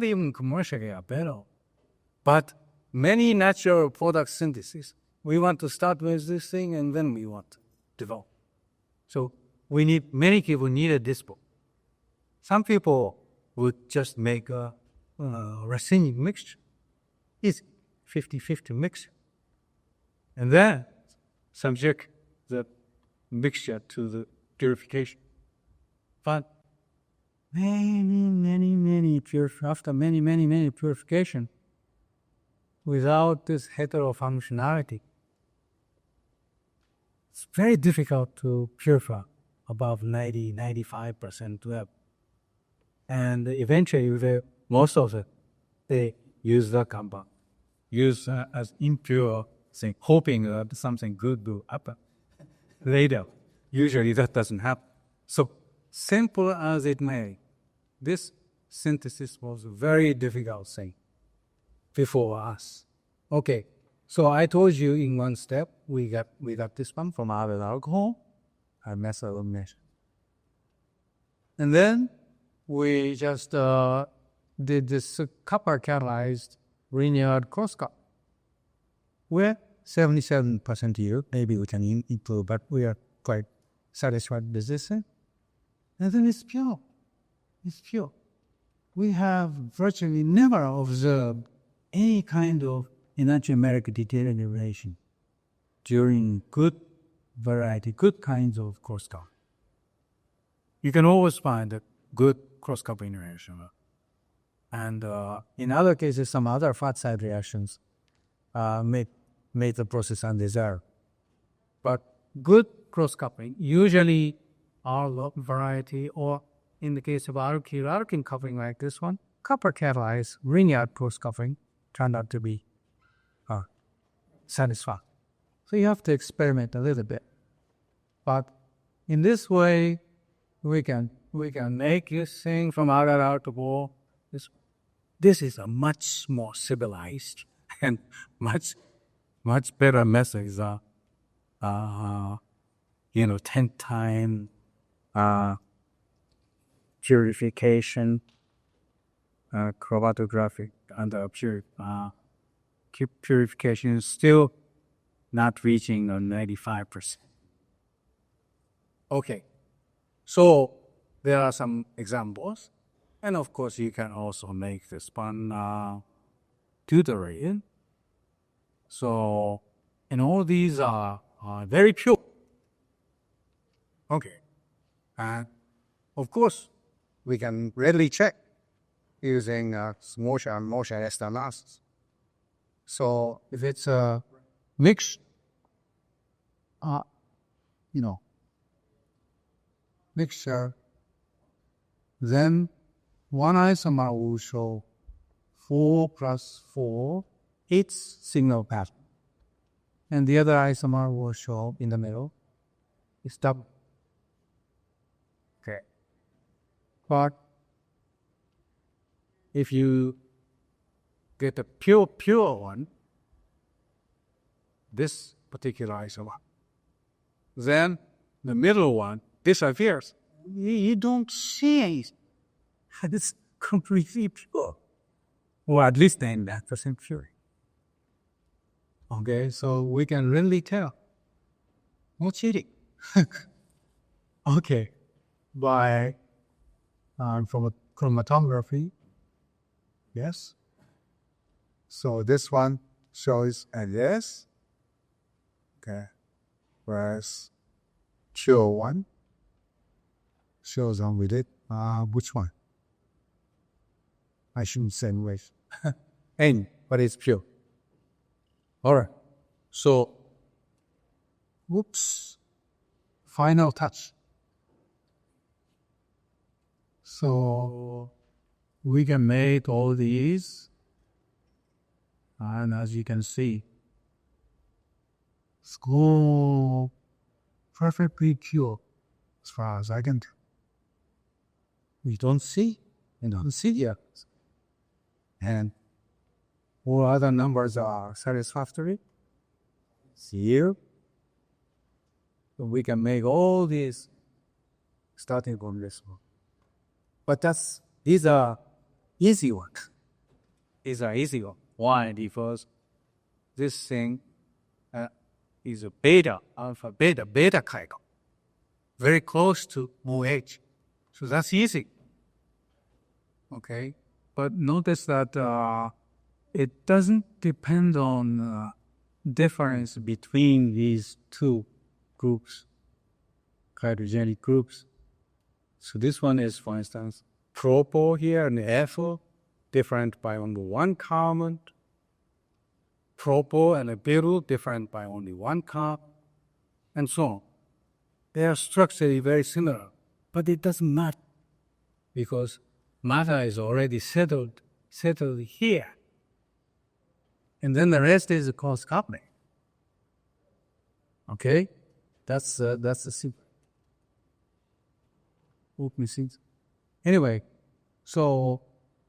even commercially available. But many natural product synthesis, we want to start with this thing and then we want to develop. So many people needed this book. Some people would just make a racemic mixture. It's 50-50 mixture. And then subject the mixture to the purification. But after many purification, without this heterofunctionality, it's very difficult to purify above 90-95% level. And eventually, most of they use the compound, use as impure thing, hoping that something good will happen later. Usually that doesn't happen. So simple as it may, this synthesis was a very difficult thing before us. Okay, so I told you in one step, we got this one from other alcohol, and methyl elimination. And then we just did this copper catalyzed Grignard crosscut, where 77% yield. Maybe we can improve, but we are quite satisfied with this. And then it's pure. It's pure. We have virtually never observed any kind of enantiomeric deterioration during good kinds of crosscut. You can always find a good cross-coupling reaction. And in other cases, some other fat side reactions made the process undesirable. But good cross-coupling, usually our variety, or in the case of alkyl coupling like this one, copper catalyzed Grignard cross-coupling turned out to be satisfying. So you have to experiment a little bit. But in this way, we can make this thing from agar to ball. This is a much more civilized and much better methods. 10-time purification, chromatographic and purification is still not reaching 95%. Okay, so there are some examples, and of course you can also make this one deuterated. So, and all these are very pure. Okay, and of course we can readily check using motion test analysis. So if it's a mixed, mixture, then one isomer will show 4+4, its signal pattern. And the other isomer will show in the middle, it's double. Okay. But if you get a pure one, this particular isomer, then the middle one disappears. You don't see anything. It's completely pure. Or at least 90% pure. Okay, so we can really tell. No cheating. Okay. By from a chromatography. Yes. So this one shows a yes. Okay. Whereas pure one shows on with it. Which one? I shouldn't say which. N, but it's pure. All right. So, whoops. Final touch. So, we can make all these. And as you can see, it's all perfectly pure as far as I can tell. You don't see yet. And all other numbers are satisfactory. See here. So we can make all these starting from this one. But these are easy ones. These are easy ones. Why? Because this thing is a beta, alpha, beta chiral. Very close to OH. So that's easy. Okay? But notice that it doesn't depend on difference between these two groups, hydrogenic groups. So this one is, for instance, propo here and ethyl, different by only one carbon. Propo and butyl, different by only one carbon, and so on. They are structurally very similar, but it doesn't matter because matter is already settled here. And then the rest is cross coupling. Okay? That's the simple. Anyway, so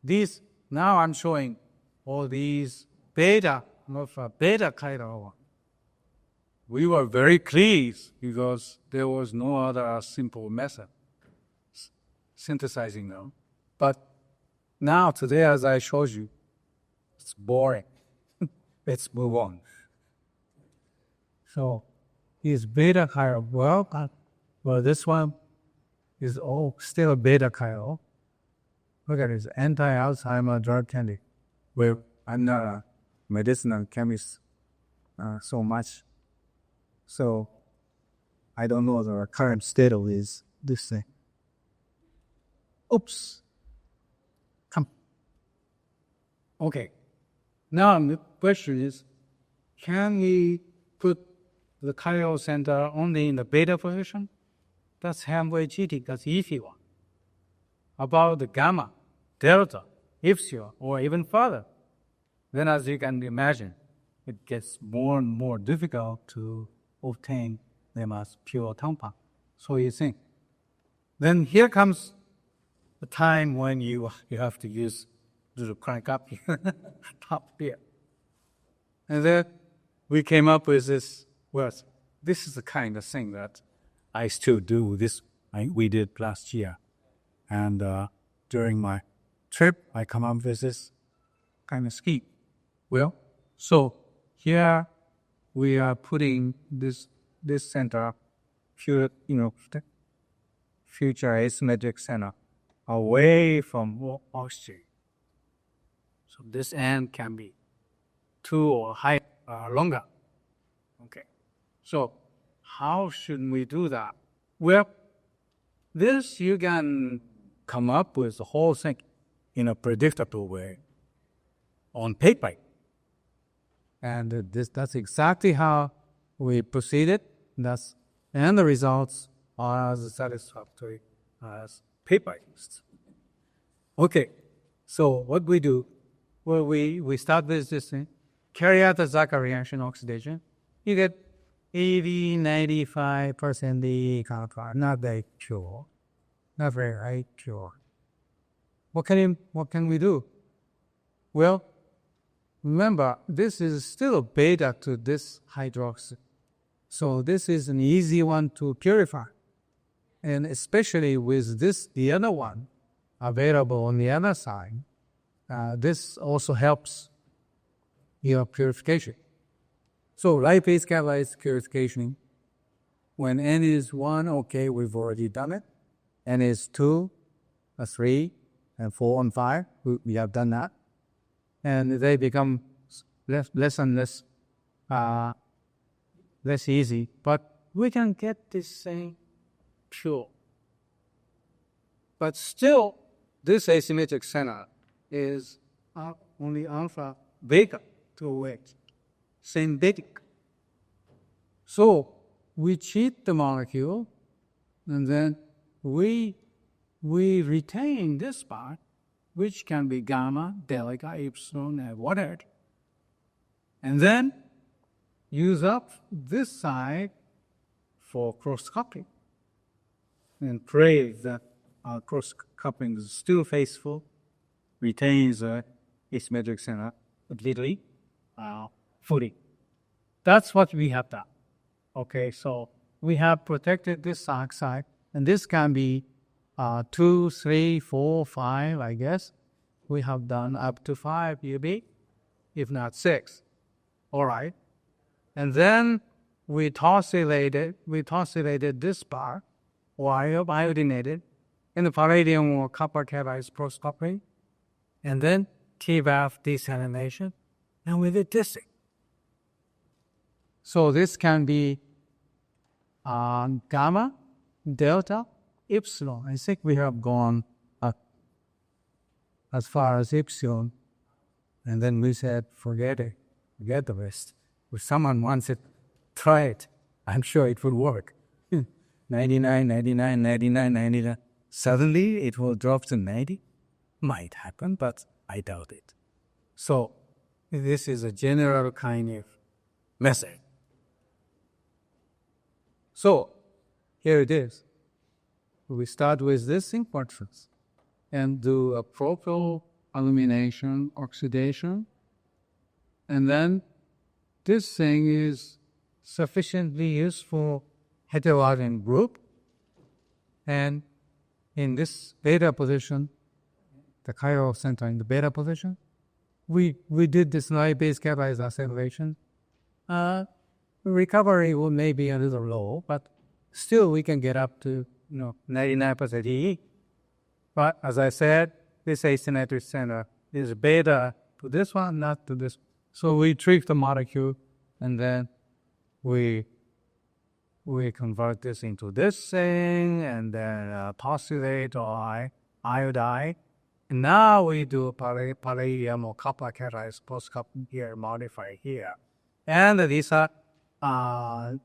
these, now I'm showing all these beta chiral one. We were very pleased because there was no other simple method synthesizing them. But now today, as I showed you, it's boring. Let's move on. So is beta chiral, well, this one is all still beta chiral. Look at this, anti-Alzheimer drug candidate. Well, I'm not a medicinal chemist so much. So I don't know the current state of this thing. Oops. Come. Okay. Now the question is, can we put the chiral center only in the beta position? That's halfway cheating. That's easy one. About the gamma, delta, epsilon, or even further, then as you can imagine, it gets more and more difficult to obtain them as pure compound. So you think. Then here comes the time when you have to use the crank up here, top here. And then we came up with this word. This is the kind of thing that I still do. We did last year. And during my trip, I come up with this kind of scheme. Well, so here we are putting this center, future asymmetric center, away from oxygen. So this end can be 2 or longer. Okay. So how should we do that? Well, this you can come up with the whole thing in a predictable way on paper. And that's exactly how we proceeded. And the results are as satisfactory as paper used. Okay, so what we do, well, we start with this thing, carry out the Zaka reaction oxidation. You get 80-95% the counterpart, not very pure, not very pure. What can we do? Well, remember, this is still a beta to this hydroxy. So this is an easy one to purify. And especially with the other one available on the other side, this also helps your purification. So lipase catalyzed purification when n is 1, okay, we've already done it. N is 2, 3, and 4 and 5, we have done that. And they become less and less easy. But we can get this thing pure. But still, this asymmetric center is only alpha beta to X, synthetic. So we cheat the molecule, and then we retain this part, which can be gamma, delta, epsilon, and whatever. And then use up this side for cross-coupling and pray that our cross-coupling is still faithful, retains the asymmetric center completely, fully. That's what we have done. Okay, so we have protected this side, and this can be 2, 3, 4, 5, I guess. We have done up to 5 UB, if not 6. All right. And then we tosylated this part, or iodinated, in the palladium or copper catalyzed cross-coupling, and then TVAF desalination, and we did this thing. So this can be gamma, delta, epsilon. I think we have gone up as far as epsilon, and then we said, forget it, forget the rest. If someone wants it, try it. I'm sure it will work. 99, 99, 99, 99. Suddenly it will drop to 90. Might happen, but I doubt it. So this is a general kind of method. So here it is. We start with this importance and do a propyl alumination oxidation. And then this thing is sufficiently useful heterogen group. And in this beta position, the chiral center in the beta position, we did this lipase catalyzed acetylation. Recovery will maybe a little low, but still we can get up to 99% EE. But as I said, this asymmetric center is beta to this one, not to this. So we treat the molecule, and then we convert this into this thing, and then tosylate or iodide. And now we do palladium or copper catalyzed post-coupling here, modify here. And these are the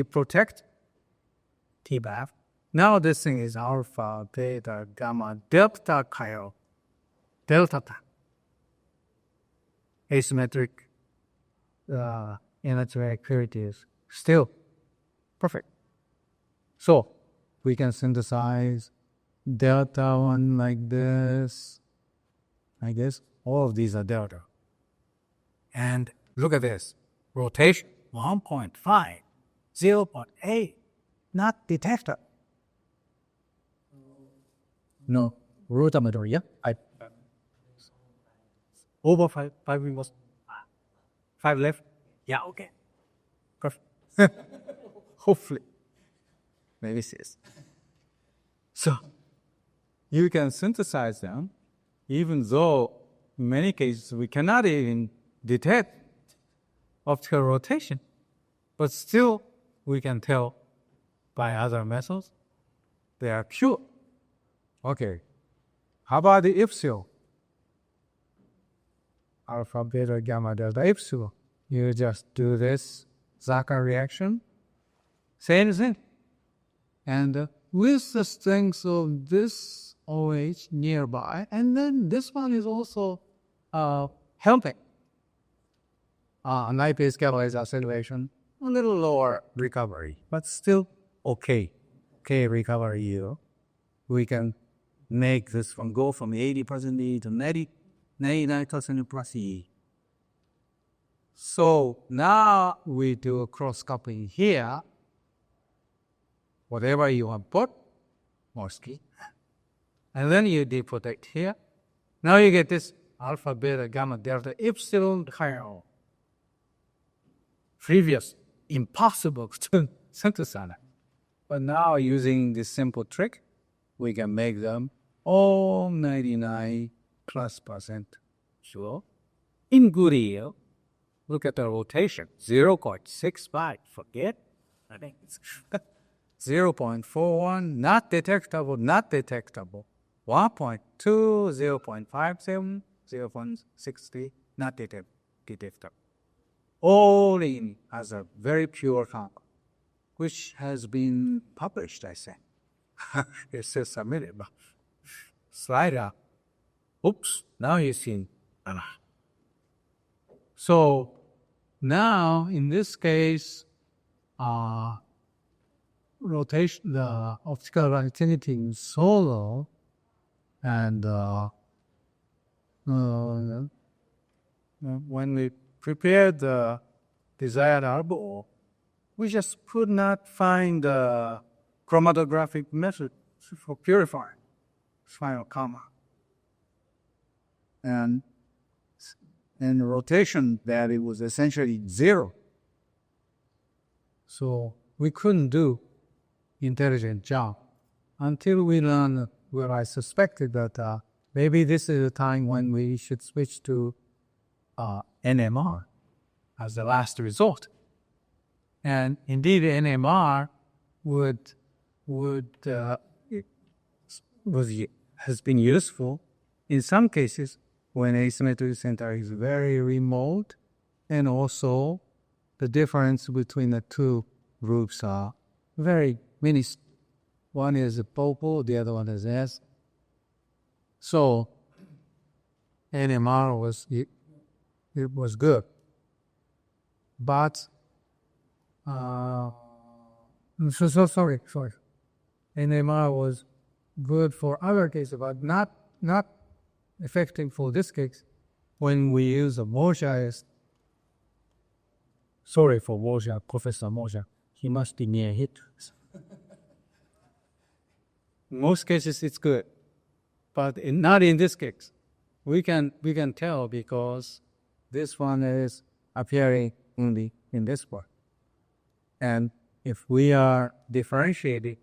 protect TBAF. Now this thing is alpha, beta, gamma, delta chiral, delta asymmetric electric purity is still perfect. So we can synthesize delta one like this. I guess all of these are delta. And look at this. Rotation 1.5, 0.8, not detector. No, rotameter, yeah? Over 5 was 5 left? Yeah, okay. Perfect. Hopefully. Maybe 6. So, you can synthesize them, even though in many cases we cannot even detect optical rotation, but still we can tell by other methods they are pure. Okay, how about the epsilon? Alpha, beta, gamma, delta, epsilon. You just do this Zaka reaction, same thing. And with the strength of this OH nearby, and then this one is also helping. Lipase catalyzed acetylation, a little lower recovery, but still okay recovery yield. We can make this one go from 80% to 99% plus E. So now we do a cross coupling here. Whatever you want to put, mostly. And then you deprotect here. Now you get this alpha, beta, gamma, delta, epsilon chiral. Previous, impossible to synthesize. But now using this simple trick, we can make them all 99+% sure. In Goodyear, look at the rotation, 0.65, forget. I think it's 0.41, not detectable, not detectable. 1.2, 0.57, 0.60, not detectable. All in as a very pure compound, which has been published, I think. It says submitted, but slide up. Oops, now you see. So now in this case, rotation, the optical activity is so low, and when we prepared the desired arbor, we just could not find the chromatographic method for purifying final comma. And rotation value was essentially 0. So we couldn't do intelligent job until we learned where I suspected that maybe this is a time when we should switch to NMR as the last resort. And indeed, NMR has been useful in some cases when asymmetry center is very remote, and also the difference between the two groups are very minuscule. One is Popo, the other one is S. So NMR was good, but sorry. NMR was good for other cases, but not effective for this case. When we use a Moja, sorry for Moja, Professor Moja, he must be near hit. In most cases, it's good, but not in this case. We can tell because this one is appearing only in this part. And if we are differentiating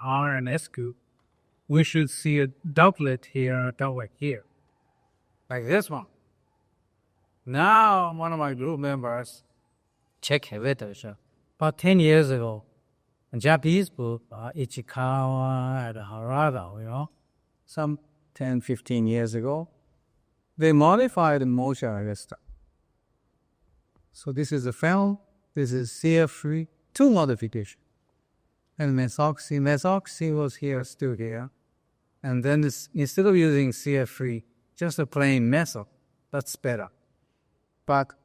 R and S group, we should see a doublet here, doublet here, like this one. Now, one of my group members check it about 10 years ago. A Japanese book, Ichikawa and Harada, some 10, 15 years ago, they modified Moja Arrester. So this is a film, this is CF3, 2 modifications. And methoxy was here, still here. And then instead of using CF3, just a plain methyl, that's better. But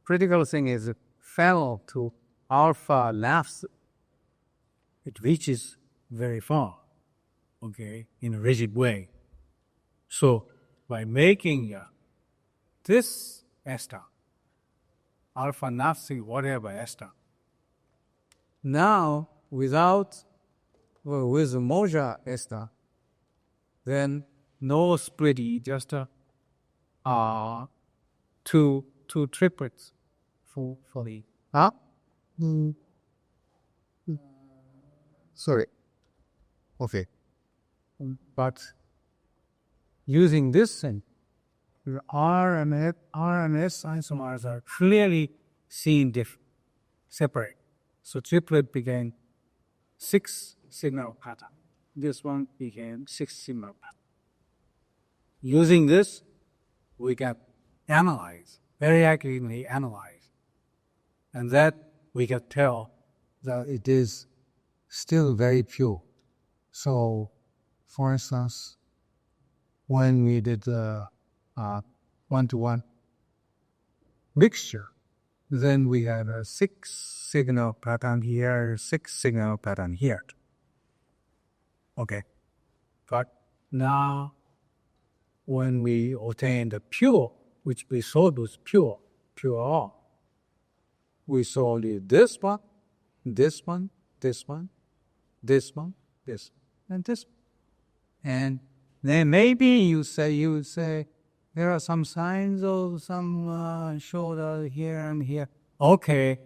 critical thing is fell to alpha naphtha. It reaches very far, okay, in a rigid way. So by making this ester, alpha naphtha, whatever ester, now with Moja ester, then no splitty, just two triplets for the Sorry. Okay. But using this thing, R and S isomers are clearly seen separate. So triplet became 6 signal pattern. This one became 6 signal pattern. Using this, we can analyze, very accurately analyze. And that we can tell that it is still very pure. So, for instance, when we did the one-to-one mixture, then we had a 6 signal pattern here, 6 signal pattern here. Okay. But now, when we obtained the pure, which we saw was pure R, we saw only this one, this one, this one, this one, this, and this. And then maybe you would say, there are some signs of some shoulder here and here. Okay,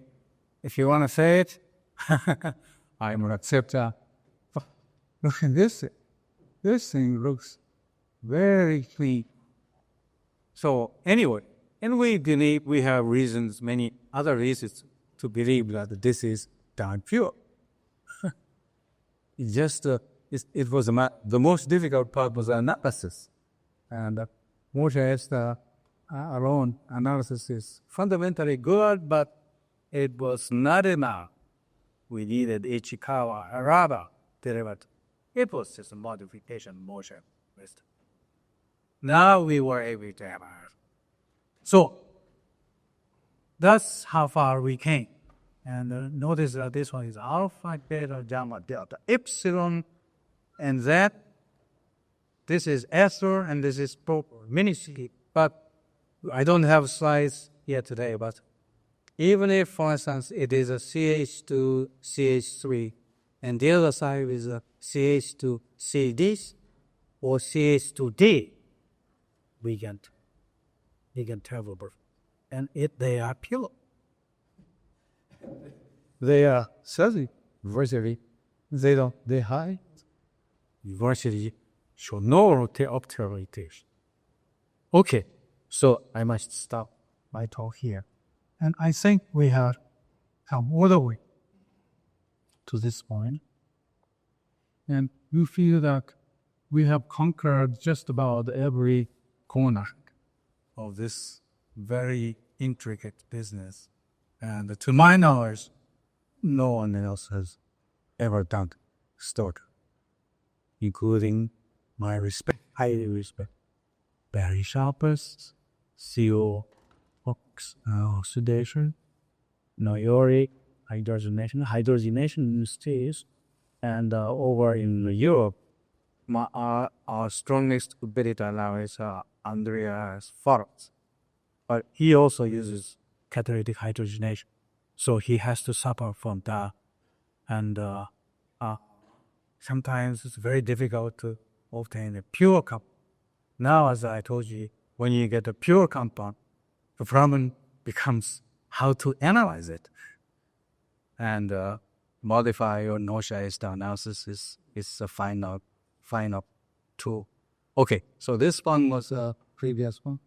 if you want to say it, I'm an acceptor. Look at this. This thing looks very clean. So anyway, and we believe we have reasons, many other reasons to believe that this is darn pure. It just, it was the most difficult part was analysis. And Moshe's alone analysis is fundamentally good, but it was not enough. We needed Ichikawa, a rubber derivative. It was just a modification Moshe. Now we were able to analyze. So that's how far we came. And notice that this one is alpha, beta, gamma, delta, epsilon, and that this is ether and this is proper, mini-C. But I don't have slides here today, but even if, for instance, it is a CH2, CH3, and the other side is a CH2CD or CH2D, we can tell the birth. And they are pure. They are says virtually. They hide. Virtually show no observation. Okay, so I must stop my talk here. And I think we have come all the way to this point. And we feel that we have conquered just about every corner of this very intricate business. And to my knowledge, no one else has ever done stored, including my highly respect, Barry Sharpers, CO oxidation, Noyori hydrogenation states, and over in Europe, our strongest competitor now is Andreas Farad. But he also uses catalytic hydrogenation. So he has to suffer from that. And sometimes it's very difficult to obtain a pure compound. Now, as I told you, when you get a pure compound, the problem becomes how to analyze it. And modify your Nobel analysis is a final tool. Okay, so this one was a previous one.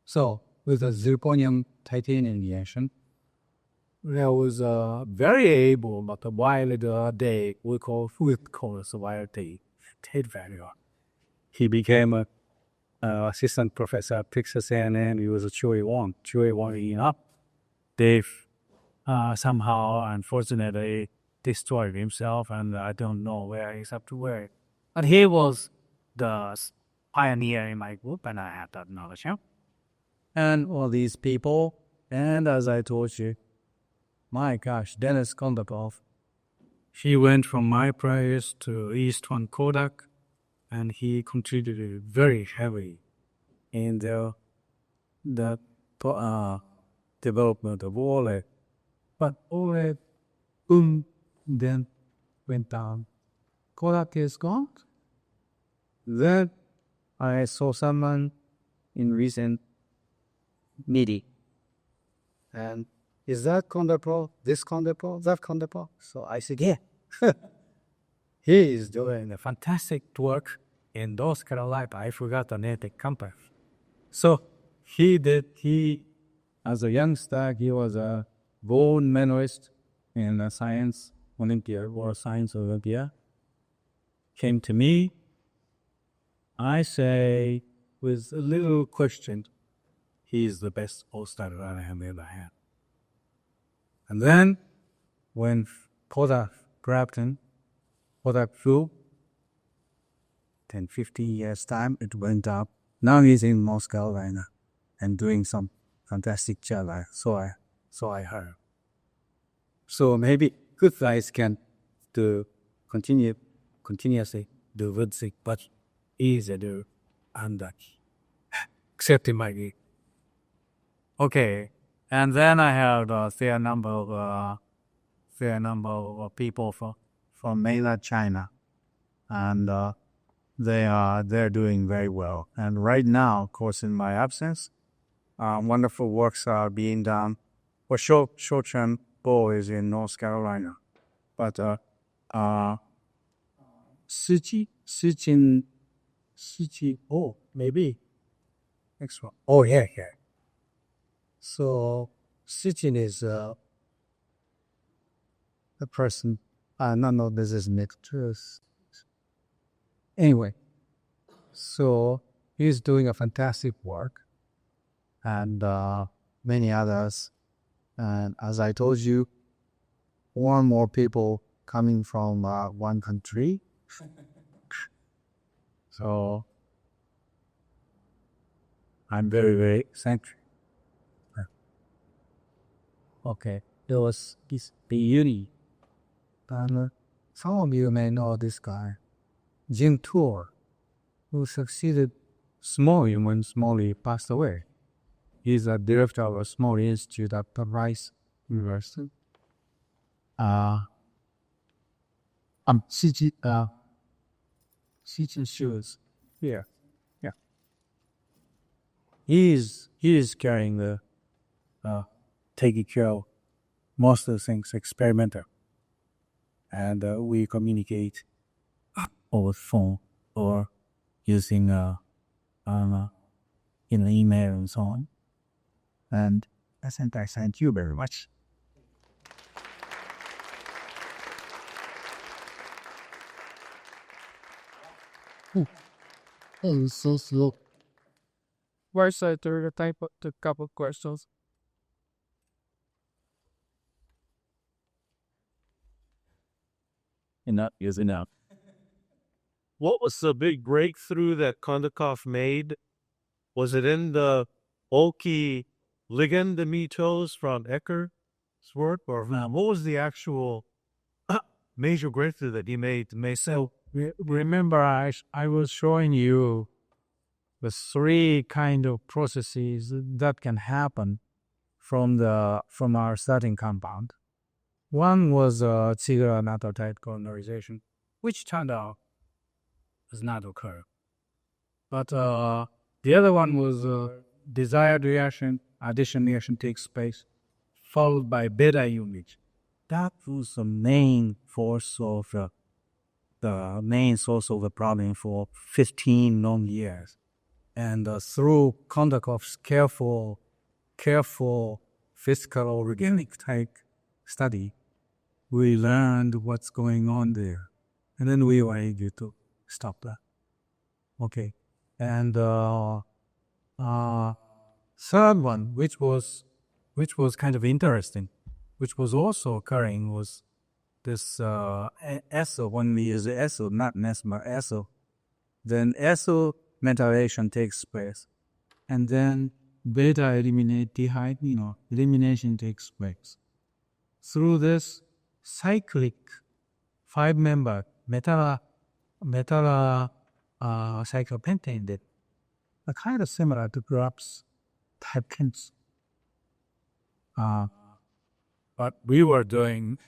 So with the zirconium titanium reaction, there was a very able but a wild day we call wild day value. He became a assistant professor at Texas A&M. He was a Chewy Wong in up. Dave somehow, unfortunately, destroyed himself, and I don't know where he's up to where. But he was the pioneer in my group, and I had that knowledge. Yeah? And all these people, and as I told you, my gosh, Dennis Kondakov, he went from my place to Eastern Kodak, and he contributed very heavily in the development of OLED. But OLED, then went down. Kodak is gone. Then I saw someone in recent meeting. And is that Kondapro, this Kondapro, that Kondapro? So I said, yeah. He is doing a fantastic work in North Carolina. I forgot the name of the company. So he, as a youngster, he was a gold medalist in a science Olympia, World Science Olympia. Came to me. I say, with a little question, he is the best all-star I have ever had. And then, when Kodak grabbed him, Kodak flew, 10, 15 years time, it went up. Now he's in North Carolina and doing some fantastic job. So I heard. So maybe good guys can do continuously do good things, but easy to do and except in my view. Okay, and then I have a fair number of people from mainland China, and they're doing very well. And right now, of course, in my absence, wonderful works are being done for short-term Bo is in North Carolina. But Sijin, oh, maybe. Next one. Oh, yeah. So Sijin is the person. No, this is next. Anyway, so he's doing a fantastic work, and many others. And as I told you, more and more people coming from one country. So I'm very, very thankful. Okay, there was the uni. And some of you may know this guy, Jim Tour, who succeeded Smalley when Smalley passed away. He's a director of a small institute at the Rice University. Sijin shoes. Yeah. He is carrying the taking care of most of the things experimental, and we communicate over phone or using in email and so on. And I thank you very much. Oh, so slow. Where's the type of the couple questions? Enough is enough. What was the big breakthrough that Kondakov made? Was it in the bulky ligand amines from Ecker's work, or what was the actual major breakthrough that he made to make cell? Remember, I was showing you the three kind of processes that can happen from our starting compound. One was cigarettinotype colonization, which turned out does not occur. But the other one was desired reaction, addition reaction takes place, followed by beta unit. That was the main force of the main source of the problem for 15 long years. And through Kondakov's careful physical organic type study, we learned what's going on there. And then we were able to stop that. Okay. And third one, which was kind of interesting, which was also occurring, was this SO, when we use SO, not NES, but SO. Then SO methylation takes place. And then beta eliminate elimination takes place. Through this cyclic 5-member cyclopentane that are kind of similar to perhaps type kinds. But we were doing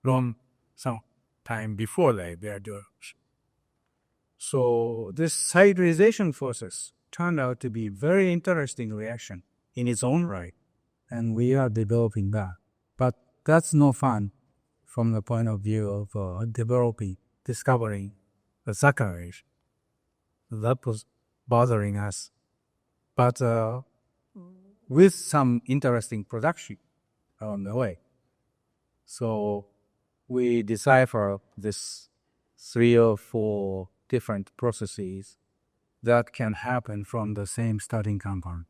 long some time before they were doing. So this hybridization process turned out to be very interesting reaction in its own right, and we are developing that. But that's no fun from the point of view of discovering the saccharide. That was bothering us. But with some interesting production on the way. So we decipher this 3 or 4 different processes that can happen from the same starting compound,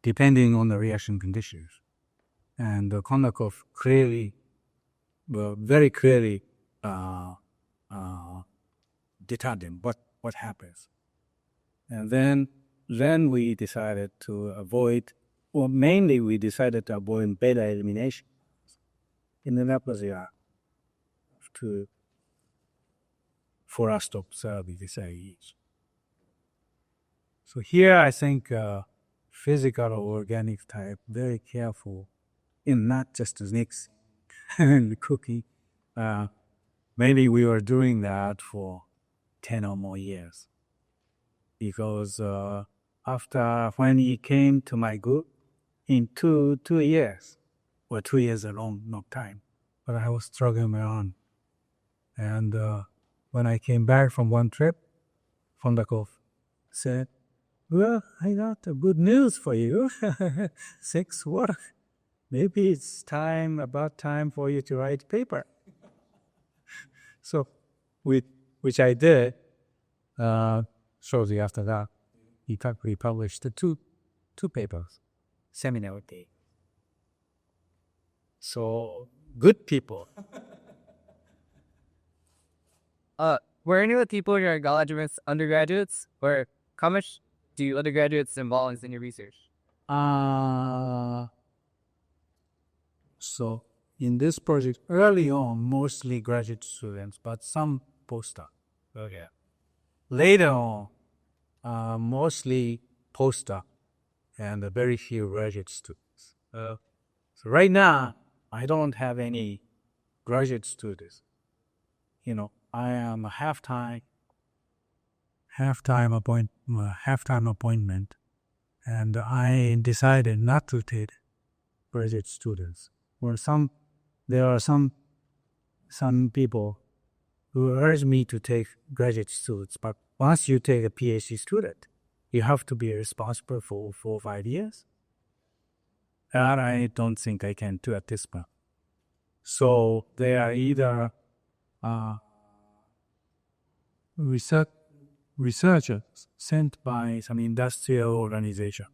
depending on the reaction conditions. And Kondakov very clearly determined what happens. And then we decided to avoid, or mainly we decided to avoid beta elimination in the neplasia for us to observe this AEs. So here I think physical or organic type, very careful in not just the mix and cooking. Mainly we were doing that for 10 or more years. Because after when he came to my group, in two years, Well, 2 years a long time, but I was struggling around. And when I came back from one trip, Fondakov said, "Well, I got good news for you. 6 work. Maybe it's about time for you to write paper." So, which I did. Shortly after that, we published the two papers, seminar day. So good people. Were any of the people in your graduates undergraduates, or how much do you undergraduates involved in your research? So in this project, early on, mostly graduate students, but some postdoc. Okay. Later on, mostly postdoc and very few graduate students. So right now, I don't have any graduate students. I am a half-time appointment, and I decided not to take graduate students. There are some people who urge me to take graduate students, but once you take a PhD student, you have to be responsible for 4 or 5 years. And I don't think I can do at this point. So they are either researchers sent by some industrial organization.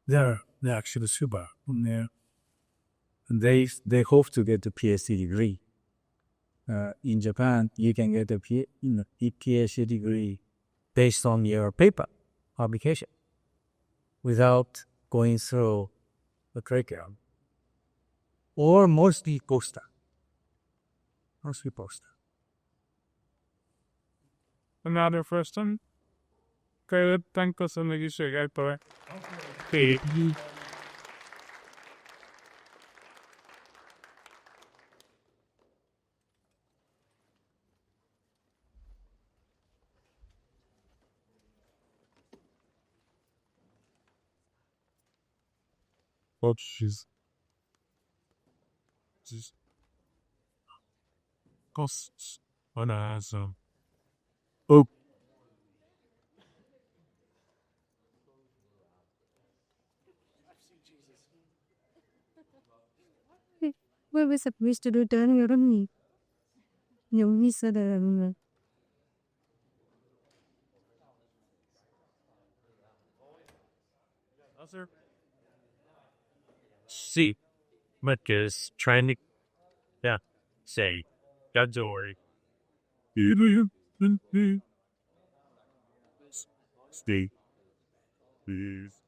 They're actually super. They hope to get a PhD degree. In Japan, you can get a PhD degree based on your paper publication without going through the curriculum. Or mostly poster. Another question. Kaya thank you so much. But she's costs on as oh, What we supposed to do done your own? You miss the see, Matkus trying to, say, God's worry. Stay, please.